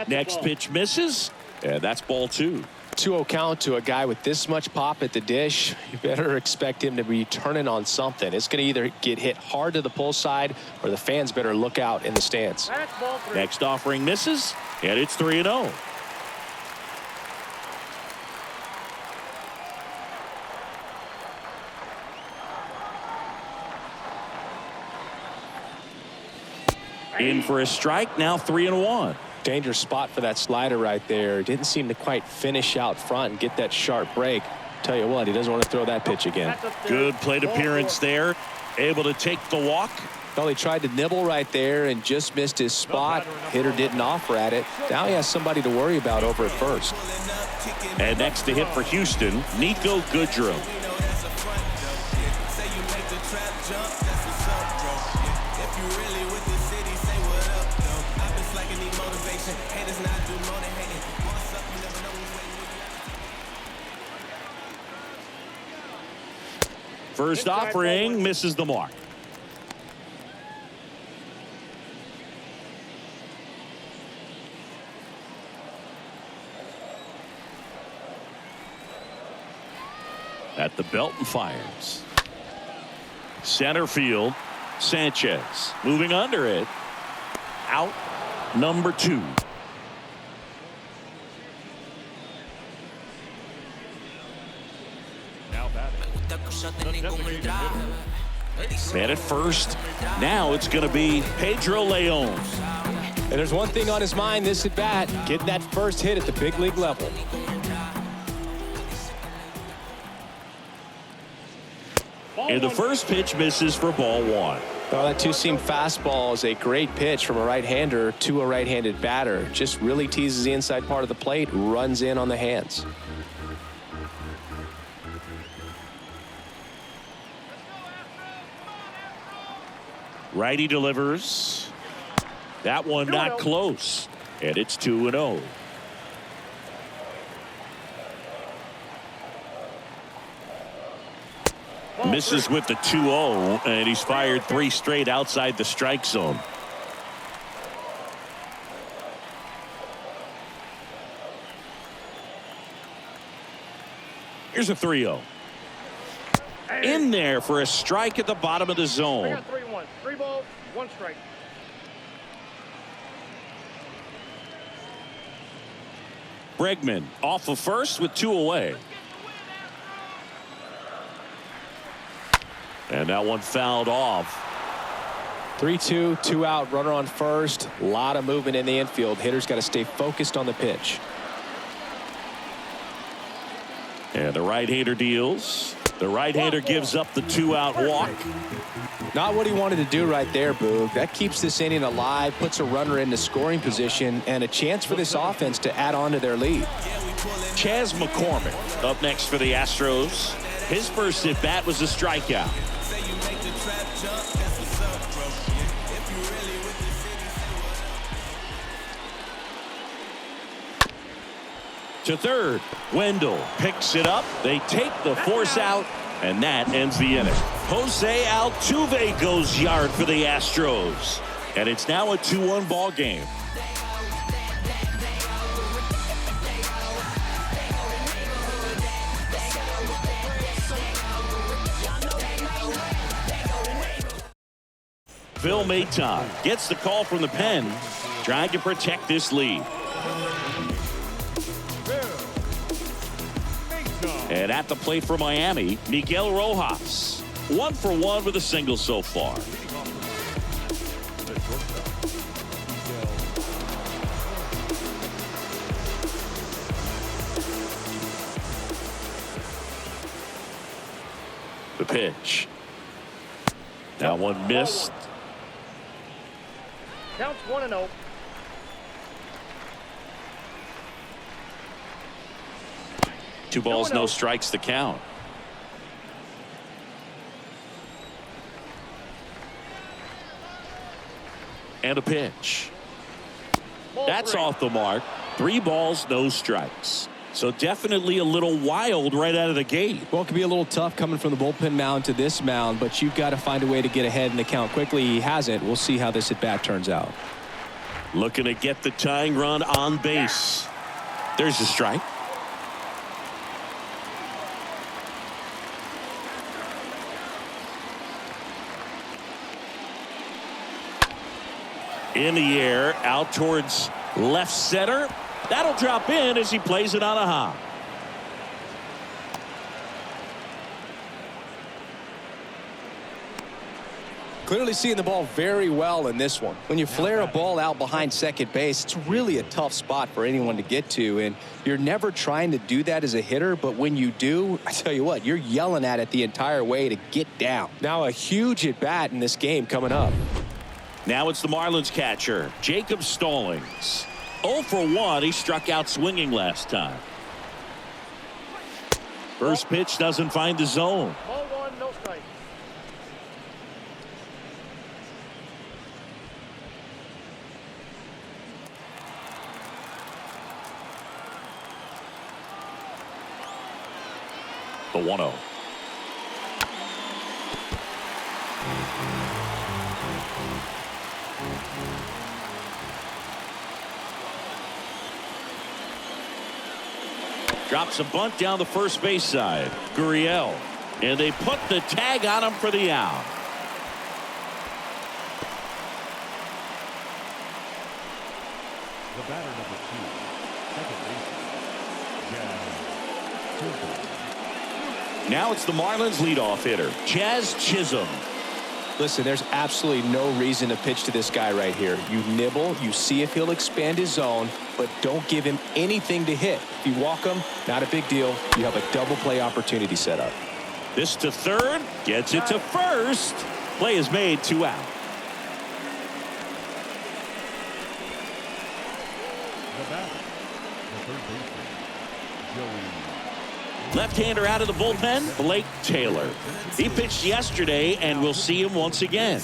Next pitch misses, and that's ball 2. 2-0 count to a guy with this much pop at the dish. You better expect him to be turning on something. It's going to either get hit hard to the pull side, or the fans better look out in the stands. That's ball 3. Next offering misses, and it's 3-0. In for a strike, now 3-1. Dangerous spot for that slider right there. Didn't seem to quite finish out front and get that sharp break. Tell you what, he doesn't want to throw that pitch again. Good plate appearance there. Able to take the walk. Well, he tried to nibble right there and just missed his spot. Hitter didn't offer at it. Now he has somebody to worry about over at first. And next to hit for Houston, Nico Goodrum. First offering misses the mark. At the belt and fires. Center field. Sanchez moving under it. Out number 2. Man at first. Now it's going to be Pedro Leon. And there's one thing on his mind this at bat, getting that first hit at the big league level. And the first pitch misses for ball 1. Well, that two-seam fastball is a great pitch from a right-hander to a right-handed batter. Just really teases the inside part of the plate, runs in on the hands. Righty delivers. That one not close. And it's 2-0. Misses with the 2-0, and he's fired 3 straight outside the strike zone. Here's a 3-0. In there for a strike at the bottom of the I zone. got 3-1. 3 balls, 1 strike. Bregman off of first with 2 away. And that one fouled off. 3-2, 2 out, runner on first. A lot of movement in the infield. Hitter's got to stay focused on the pitch. And the right-hander deals. The right-hander gives up the 2-out walk. Not what he wanted to do right there, Boog. That keeps this inning alive, puts a runner into scoring position, and a chance for this offense to add on to their lead. Chas McCormick up next for the Astros. His first at bat was a strikeout. To third. Wendell picks it up. They take the force out, and that ends the inning. Jose Altuve goes yard for the Astros. And it's now a 2-1 ball game. Phil Maton gets the call from the pen, trying to protect this lead. And at the plate for Miami, Miguel Rojas. 1 for 1 with a single so far. The pitch. That one missed. Counts 1-0. Two balls, no strikes to count. And a pitch. That's off the mark. 3 balls, no strikes. So definitely a little wild right out of the gate. Well, it could be a little tough coming from the bullpen mound to this mound, but you've got to find a way to get ahead in the count quickly. He hasn't. We'll see how this at bat turns out. Looking to get the tying run on base. There's the strike. In the air, out towards left center. That'll drop in as he plays it on a hop. Clearly seeing the ball very well in this one. When you flare a ball out behind second base, it's really a tough spot for anyone to get to, and you're never trying to do that as a hitter, but when you do, I tell you what, you're yelling at it the entire way to get down. Now a huge at bat in this game coming up. Now it's the Marlins catcher, Jacob Stallings. 0 for 1. He struck out swinging last time. First pitch doesn't find the zone. Ball 1, no strike. The 1-0. Drops a bunt down the first base side. Gurriel. And they put the tag on him for the out. The batter number 2, second baseman, Now it's the Marlins leadoff hitter, Jazz Chisholm. Listen, there's absolutely no reason to pitch to this guy right here. You nibble, you see if he'll expand his zone, but don't give him anything to hit. If you walk him, not a big deal. You have a double play opportunity set up. This to third, gets it to first. Play is made, 2 out. the batter, the third baseman, Joey. Left-hander out of the bullpen, Blake Taylor. He pitched yesterday, and we'll see him once again.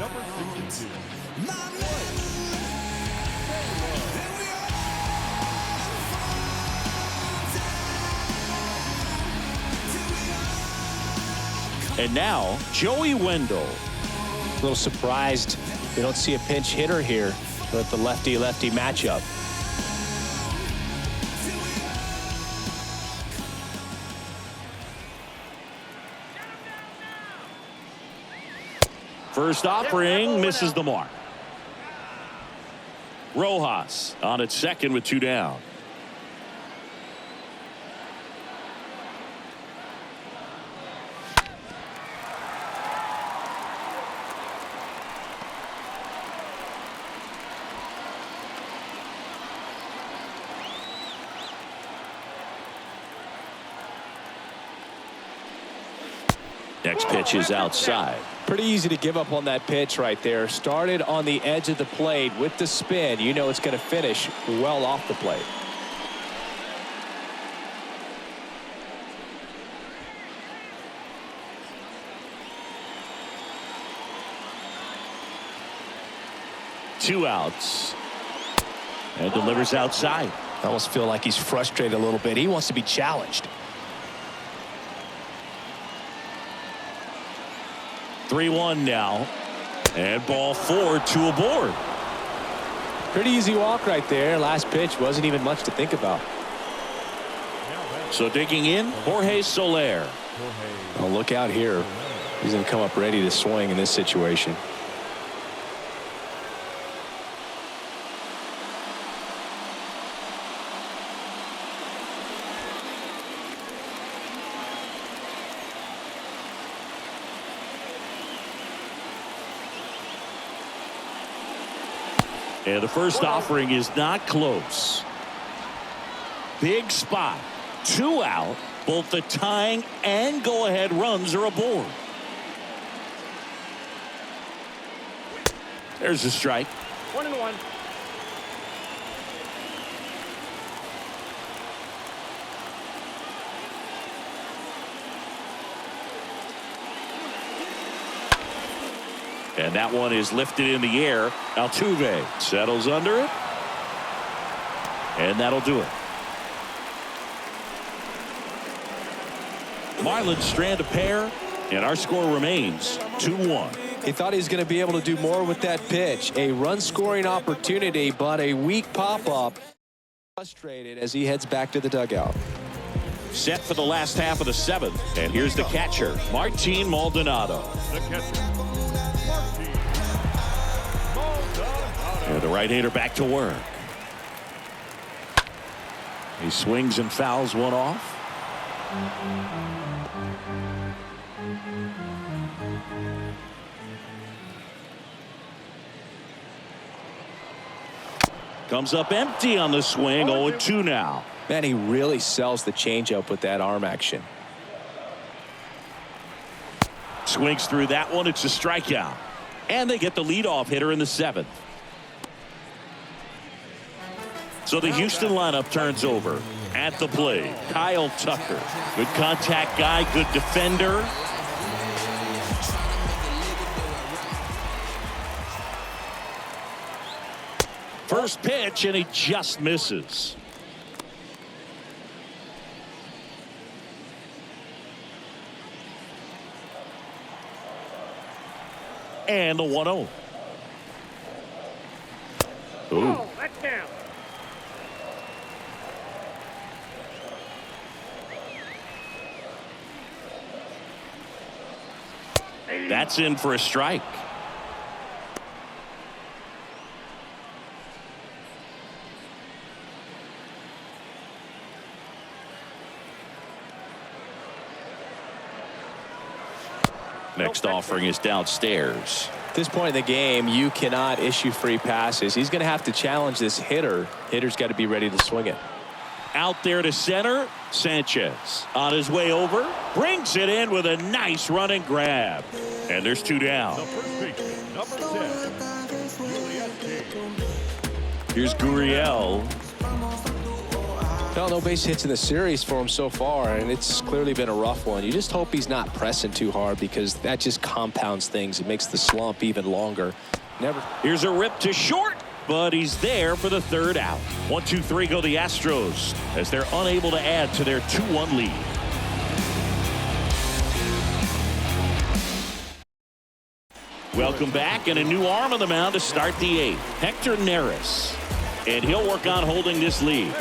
Number 62. And now, Joey Wendell. A little surprised we don't see a pinch hitter here with the lefty-lefty matchup. First offering misses the mark. Rojas on at second with 2 down. Next pitch is outside. Pretty easy to give up on that pitch right there. Started on the edge of the plate with the spin. You know it's going to finish well off the plate. Two outs. And delivers outside. I almost feel like he's frustrated a little bit. He wants to be challenged. 3-1 now. And ball 4, 2 aboard. Pretty easy walk right there. Last pitch wasn't even much to think about. So digging in, Jorge Soler. Oh, look out here. He's going to come up ready to swing in this situation. And the first offering is not close. Big spot. 2 out. Both the tying and go-ahead runs are aboard. There's a strike. 1-1. And that one is lifted in the air. Altuve settles under it. And that'll do it. Marlins strand a pair, and our score remains 2-1. He thought he was going to be able to do more with that pitch. A run-scoring opportunity, but a weak pop-up. Frustrated as he heads back to the dugout. Set for the last half of the 7th, and here's the catcher, Martin Maldonado. The catcher, Martin Maldonado. And the right-hander back to work. He swings and fouls one off. Comes up empty on the swing. 0-2 now. Man, he really sells the changeup with that arm action. Swings through that one. It's a strikeout. And they get the leadoff hitter in the 7th. So the Houston lineup turns over. At the plate, Kyle Tucker. Good contact guy, good defender. First pitch, and he just misses. And the 1-0. Ooh. That's down. That's in for a strike. Next offering is downstairs. At this point in the game, you cannot issue free passes. He's going to have to challenge this hitter. Hitter's got to be ready to swing it. Out there to center, Sanchez on his way over, brings it in with a nice run and grab. And there's 2 down. The first baseman, number 10, Here's Gurriel. Well, no base hits in the series for him so far, and it's clearly been a rough one. You just hope he's not pressing too hard, because that just compounds things. It makes the slump even longer. Here's a rip to short, but he's there for the 3rd out. 1-2-3 go the Astros as they're unable to add to their 2-1 lead. Welcome back, and a new arm on the mound to start the 8th. Hector Neris, and he'll work on holding this lead.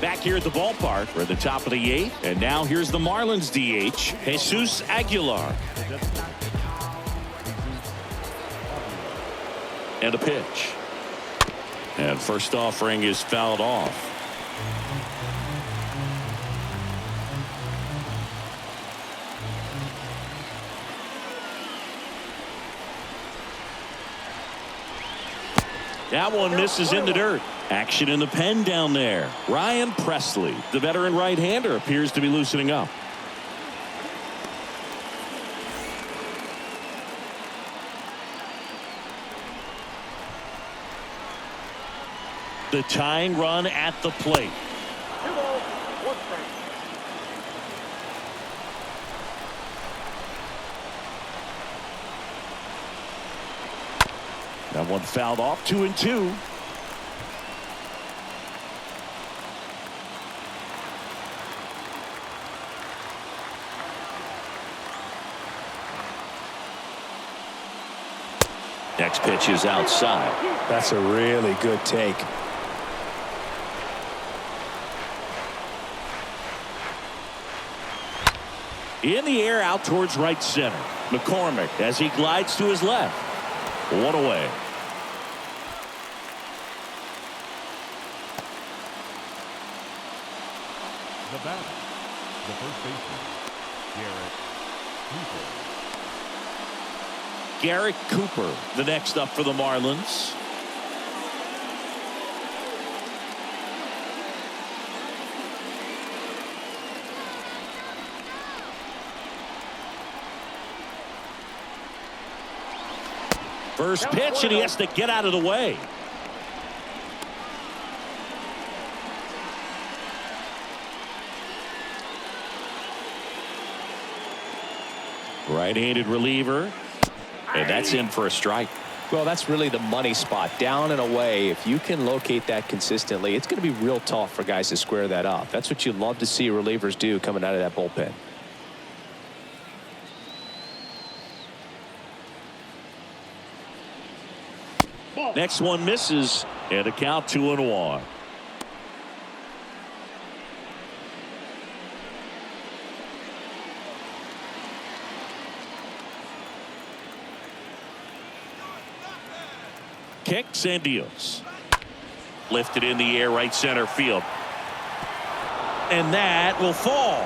Back here at the ballpark, we're at the top of the 8th, and now here's the Marlins DH, Jesus Aguilar. And a pitch. And first offering is fouled off. That one misses in the dirt. Action in the pen down there. Ryan Presley, the veteran right-hander, appears to be loosening up. The tying run at the plate. 2 balls, 1 strike. That one fouled off. 2-2. Next pitch is outside. That's a really good take. In the air out towards right center. McCormick as he glides to his left. One away. The batter, the first baseman, Garrett Cooper. Garrett Cooper, the next up for the Marlins. First pitch, and he has to get out of the way. Right-handed reliever, and that's in for a strike. Well, that's really the money spot. Down and away. If you can locate that consistently, it's going to be real tough for guys to square that up. That's what you love to see relievers do coming out of that bullpen. Next one misses, and a count 2-1. Kicks and deals. Lifted in the air, right center field. And that will fall.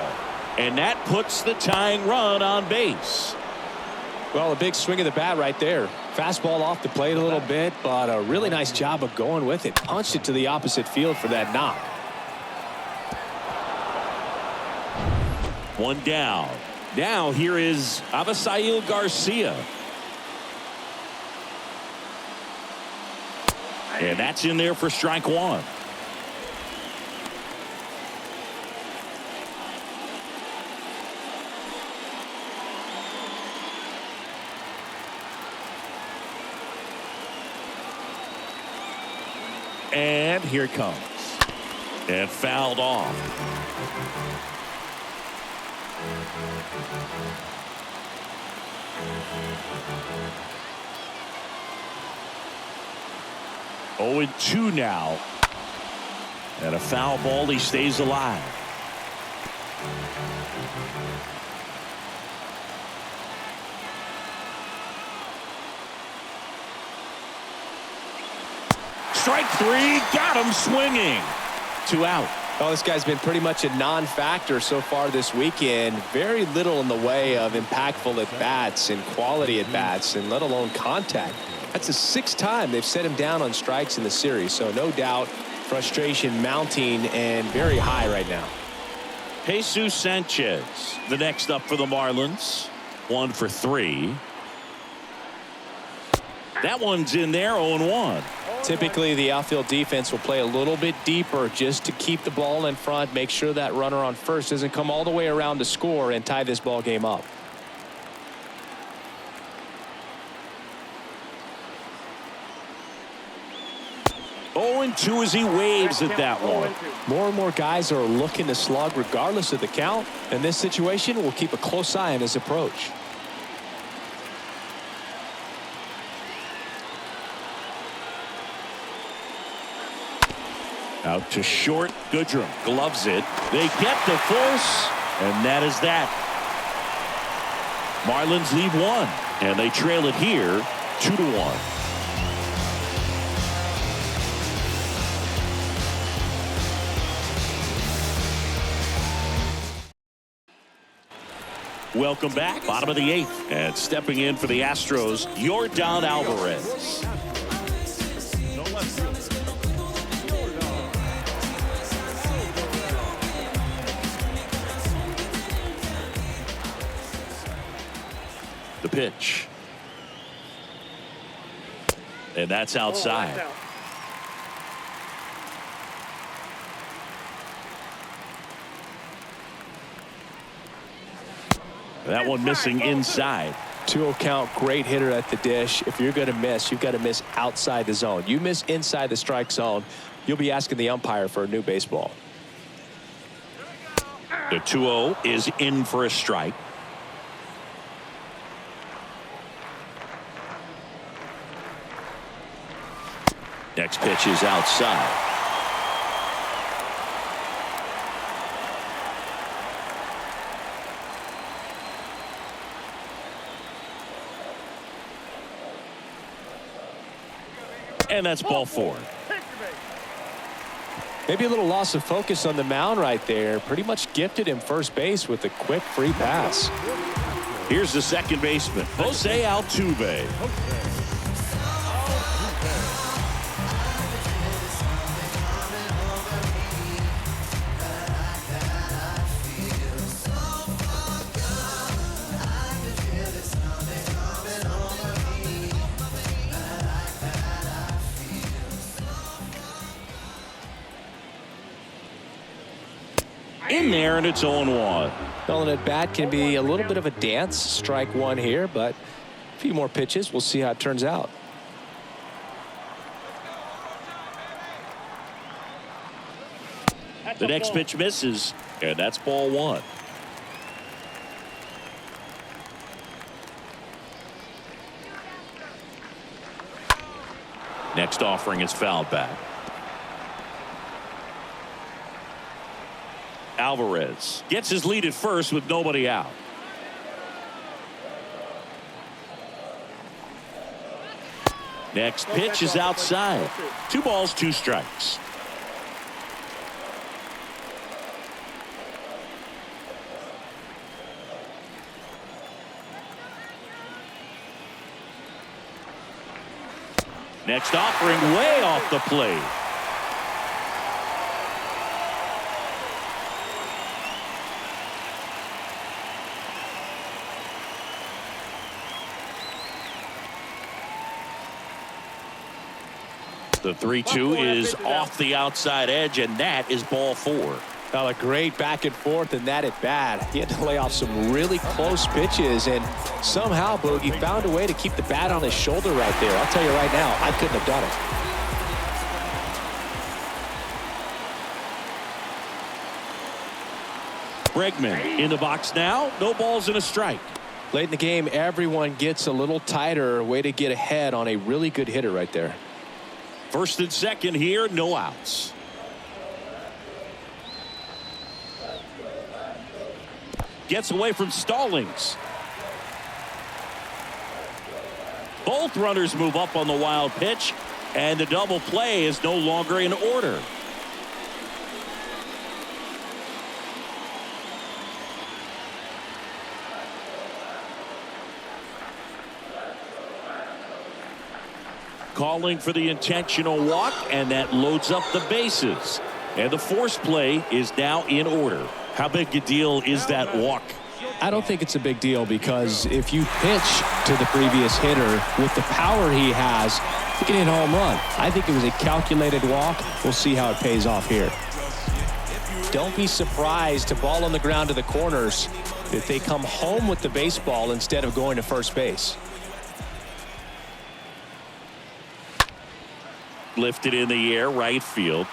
And that puts the tying run on base. Well, a big swing of the bat right there. Fastball off the plate a little bit, but a really nice job of going with it. Punched it to the opposite field for that knock. One down. Now here is Avisail Garcia. And that's in there for strike one. And here it comes. And fouled off. Oh, 0-2 now. And a foul ball. He stays alive. Strike three. Got him swinging. 2 out. Oh, this guy's been pretty much a non-factor so far this weekend. Very little in the way of impactful at-bats and quality at-bats, and let alone contact. That's the 6th time they've set him down on strikes in the series, so no doubt frustration mounting and very high right now. Jesus Sanchez, the next up for the Marlins. 1 for 3. That one's in there, 0-1. Typically, the outfield defense will play a little bit deeper just to keep the ball in front, make sure that runner on first doesn't come all the way around to score and tie this ball game up. And 2 as he waves at that one. More and more guys are looking to slug regardless of the count. In this situation, we'll keep a close eye on his approach. Out to short. Goodrum gloves it. They get the force, and that is that. Marlins lead 1, and they trail it here 2-1. Welcome back. Bottom of the 8th. And stepping in for the Astros, Yordan Alvarez. The left fielder, The pitch. And that's outside. That one missing inside. 2-0 count, great hitter at the dish. If you're going to miss, you've got to miss outside the zone. You miss inside the strike zone, you'll be asking the umpire for a new baseball. The 2-0 is in for a strike. Next pitch is outside. And that's ball 4. Maybe a little loss of focus on the mound right there. Pretty much gifted him first base with a quick free pass. Here's the second baseman, Jose Altuve. In there, and it's 0-1. Well, at bat can be a little bit of a dance. Strike one here, but a few more pitches. We'll see how it turns out. The next pitch misses, and that's ball 1. Next offering is fouled back. Alvarez gets his lead at first with nobody out. Next pitch is outside. 2 balls, 2 strikes. Next offering way off the plate. The 3-2 is off the outside edge, and that is ball 4. Well, a great back and forth in that at bat. He had to lay off some really close pitches, and somehow Boogie found a way to keep the bat on his shoulder right there. I'll tell you right now, I couldn't have done it. Bregman in the box now. No balls and a strike. Late in the game, everyone gets a little tighter. Way to get ahead on a really good hitter right there. First and second here, no outs. Gets away from Stallings. Both runners move up on the wild pitch, and the double play is no longer in order. Calling for the intentional walk, and that loads up the bases. And the force play is now in order. How big a deal is that walk? I don't think it's a big deal, because if you pitch to the previous hitter with the power he has, you can hit a home run. I think it was a calculated walk. We'll see how it pays off here. Don't be surprised to ball on the ground to the corners if they come home with the baseball instead of going to first base. Lifted in the air, right field.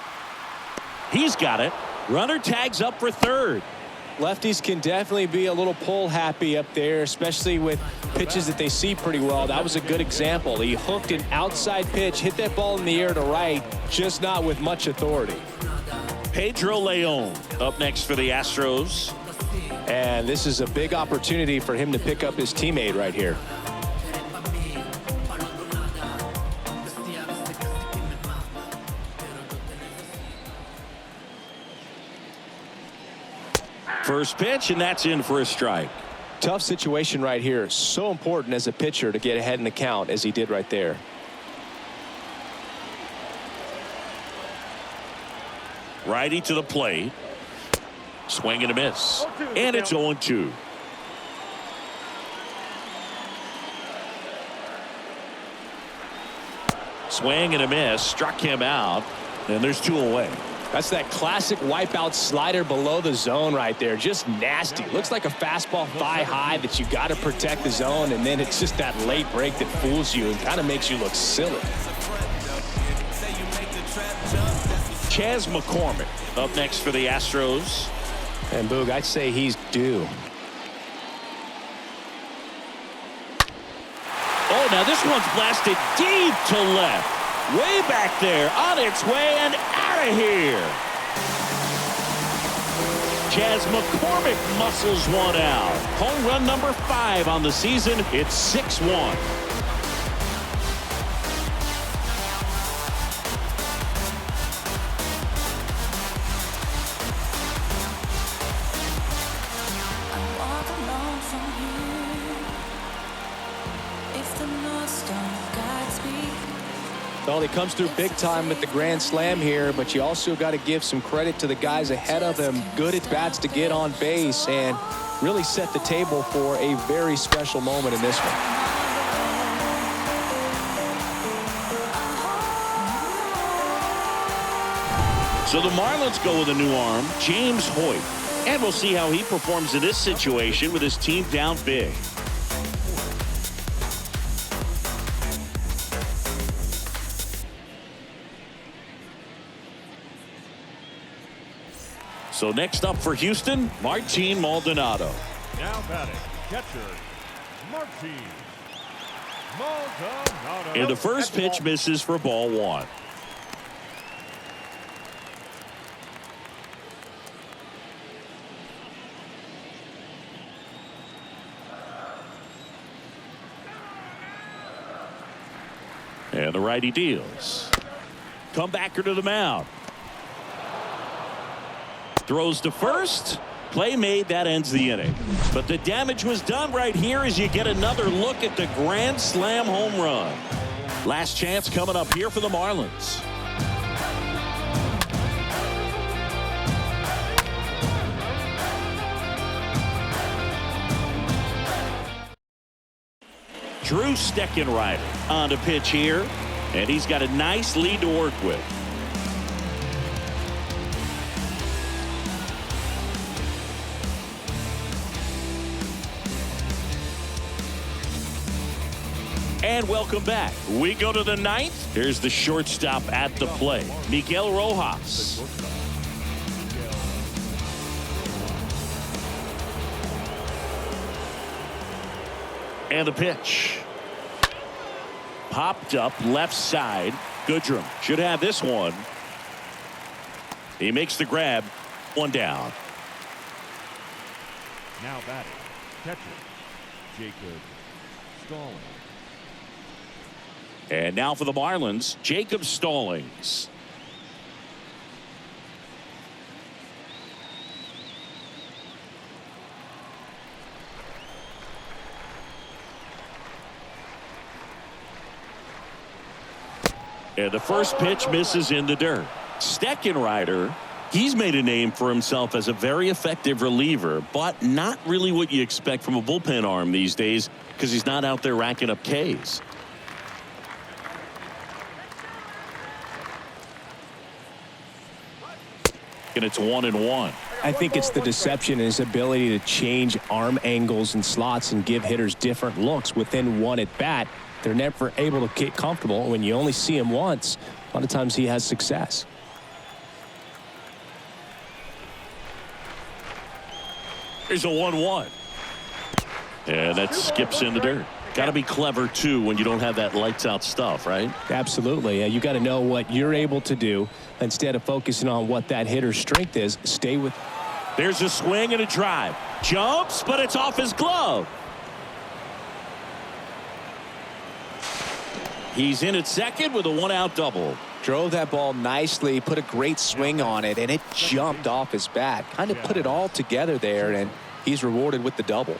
He's got it. Runner tags up for third. Lefties can definitely be a little pull happy up there, especially with pitches that they see pretty well. That was a good example. He hooked an outside pitch, hit that ball in the air to right, just not with much authority. Pedro Leon up next for the Astros. And this is a big opportunity for him to pick up his teammate right here. First pitch, and that's in for a strike. Tough situation right here. So important as a pitcher to get ahead in the count as he did right there. Righty to the plate. Swing and a miss. And it's 0-2. Swing and a miss. Struck him out. And there's 2 away. That's that classic wipeout slider below the zone right there. Just nasty. Looks like a fastball thigh high that you got to protect the zone, and then it's just that late break that fools you and kind of makes you look silly. Chas McCormick up next for the Astros. And Boog, I'd say he's due. Oh, now this one's blasted deep to left. Way back there, on its way and out of here. Chas McCormick muscles one out. Home run number 5 on the season. It's 6-1. Well, he comes through big time with the grand slam here, but you also got to give some credit to the guys ahead of him. Good at bats to get on base and really set the table for a very special moment in this one. So the Marlins go with a new arm, James Hoyt. And we'll see how he performs in this situation with his team down big. So next up for Houston, Martin Maldonado. Now batting, catcher, Martin Maldonado. And the first pitch misses for ball 1. And the righty deals. Comebacker to the mound. Throws to first. Play made. That ends the inning. But the damage was done right here as you get another look at the grand slam home run. Last chance coming up here for the Marlins. Drew Steckenrider on to pitch here. And he's got a nice lead to work with. And welcome back. We go to the 9th. Here's the shortstop at the plate, Miguel Rojas. And the pitch. Popped up left side. Goodrum should have this one. He makes the grab. 1 down. Now batting, catcher, Jacob Stallings. And now for the Marlins, Jacob Stallings. And the first pitch misses in the dirt. Steckenrider, he's made a name for himself as a very effective reliever, but not really what you expect from a bullpen arm these days because he's not out there racking up Ks. And it's 1-1. I think it's the deception in his ability to change arm angles and slots and give hitters different looks within one at bat. They're never able to get comfortable. When you only see him once, a lot of times he has success. Here's a 1-1. And that skips in the dirt. Got to be clever, too, when you don't have that lights-out stuff, right? Absolutely. You got to know what you're able to do instead of focusing on what that hitter's strength is. Stay with. There's a swing and a drive. Jumps, but it's off his glove. He's in at second with a 1-out double. Drove that ball nicely, put a great swing on it, and it jumped off his bat. Kind of put it all together there, and he's rewarded with the double.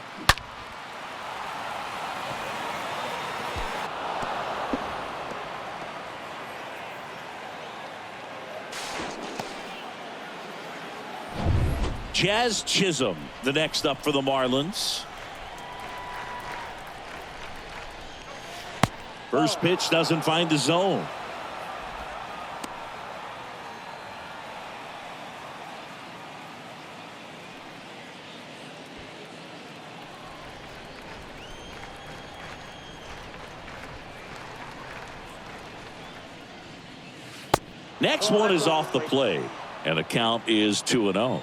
Jazz Chisholm, the next up for the Marlins. First pitch doesn't find the zone. Next one is off the plate, and the count is 2-0.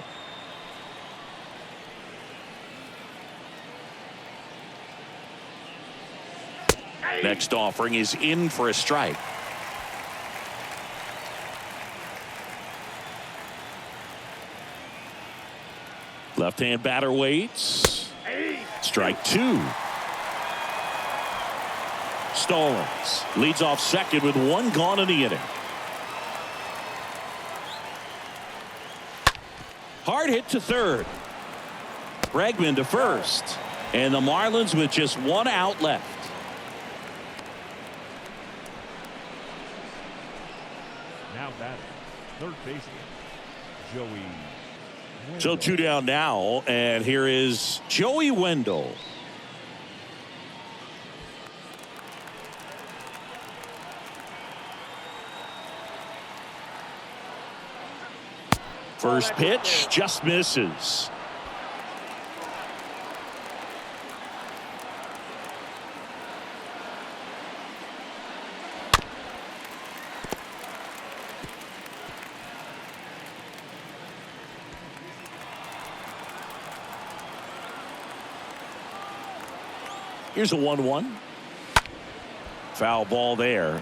Next offering is in for a strike. Left-hand batter waits. Strike 2. Stallings leads off second with 1 gone in the inning. Hard hit to third. Bregman to first. And the Marlins with just 1 out left. Now batting, third baseman, Joey Wendell. So 2 down now, and here is Joey Wendell. First pitch just misses. Here's a 1-1. Foul ball there.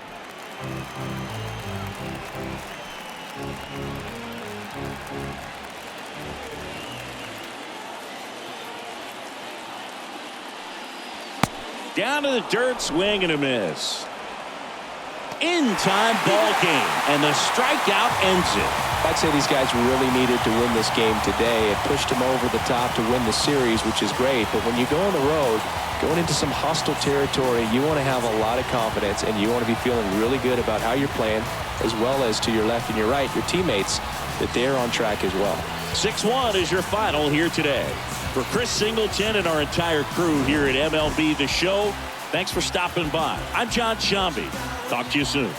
Down to the dirt, swing and a miss. In time ball game, and the strikeout ends it. I'd say these guys really needed to win this game today. It pushed them over the top to win the series, which is great. But when you go on the road, going into some hostile territory, you want to have a lot of confidence, and you want to be feeling really good about how you're playing, as well as to your left and your right, your teammates, that they're on track as well. 6-1 is your final here today. For Chris Singleton and our entire crew here at MLB The Show, thanks for stopping by. I'm John Shambi. Talk to you soon.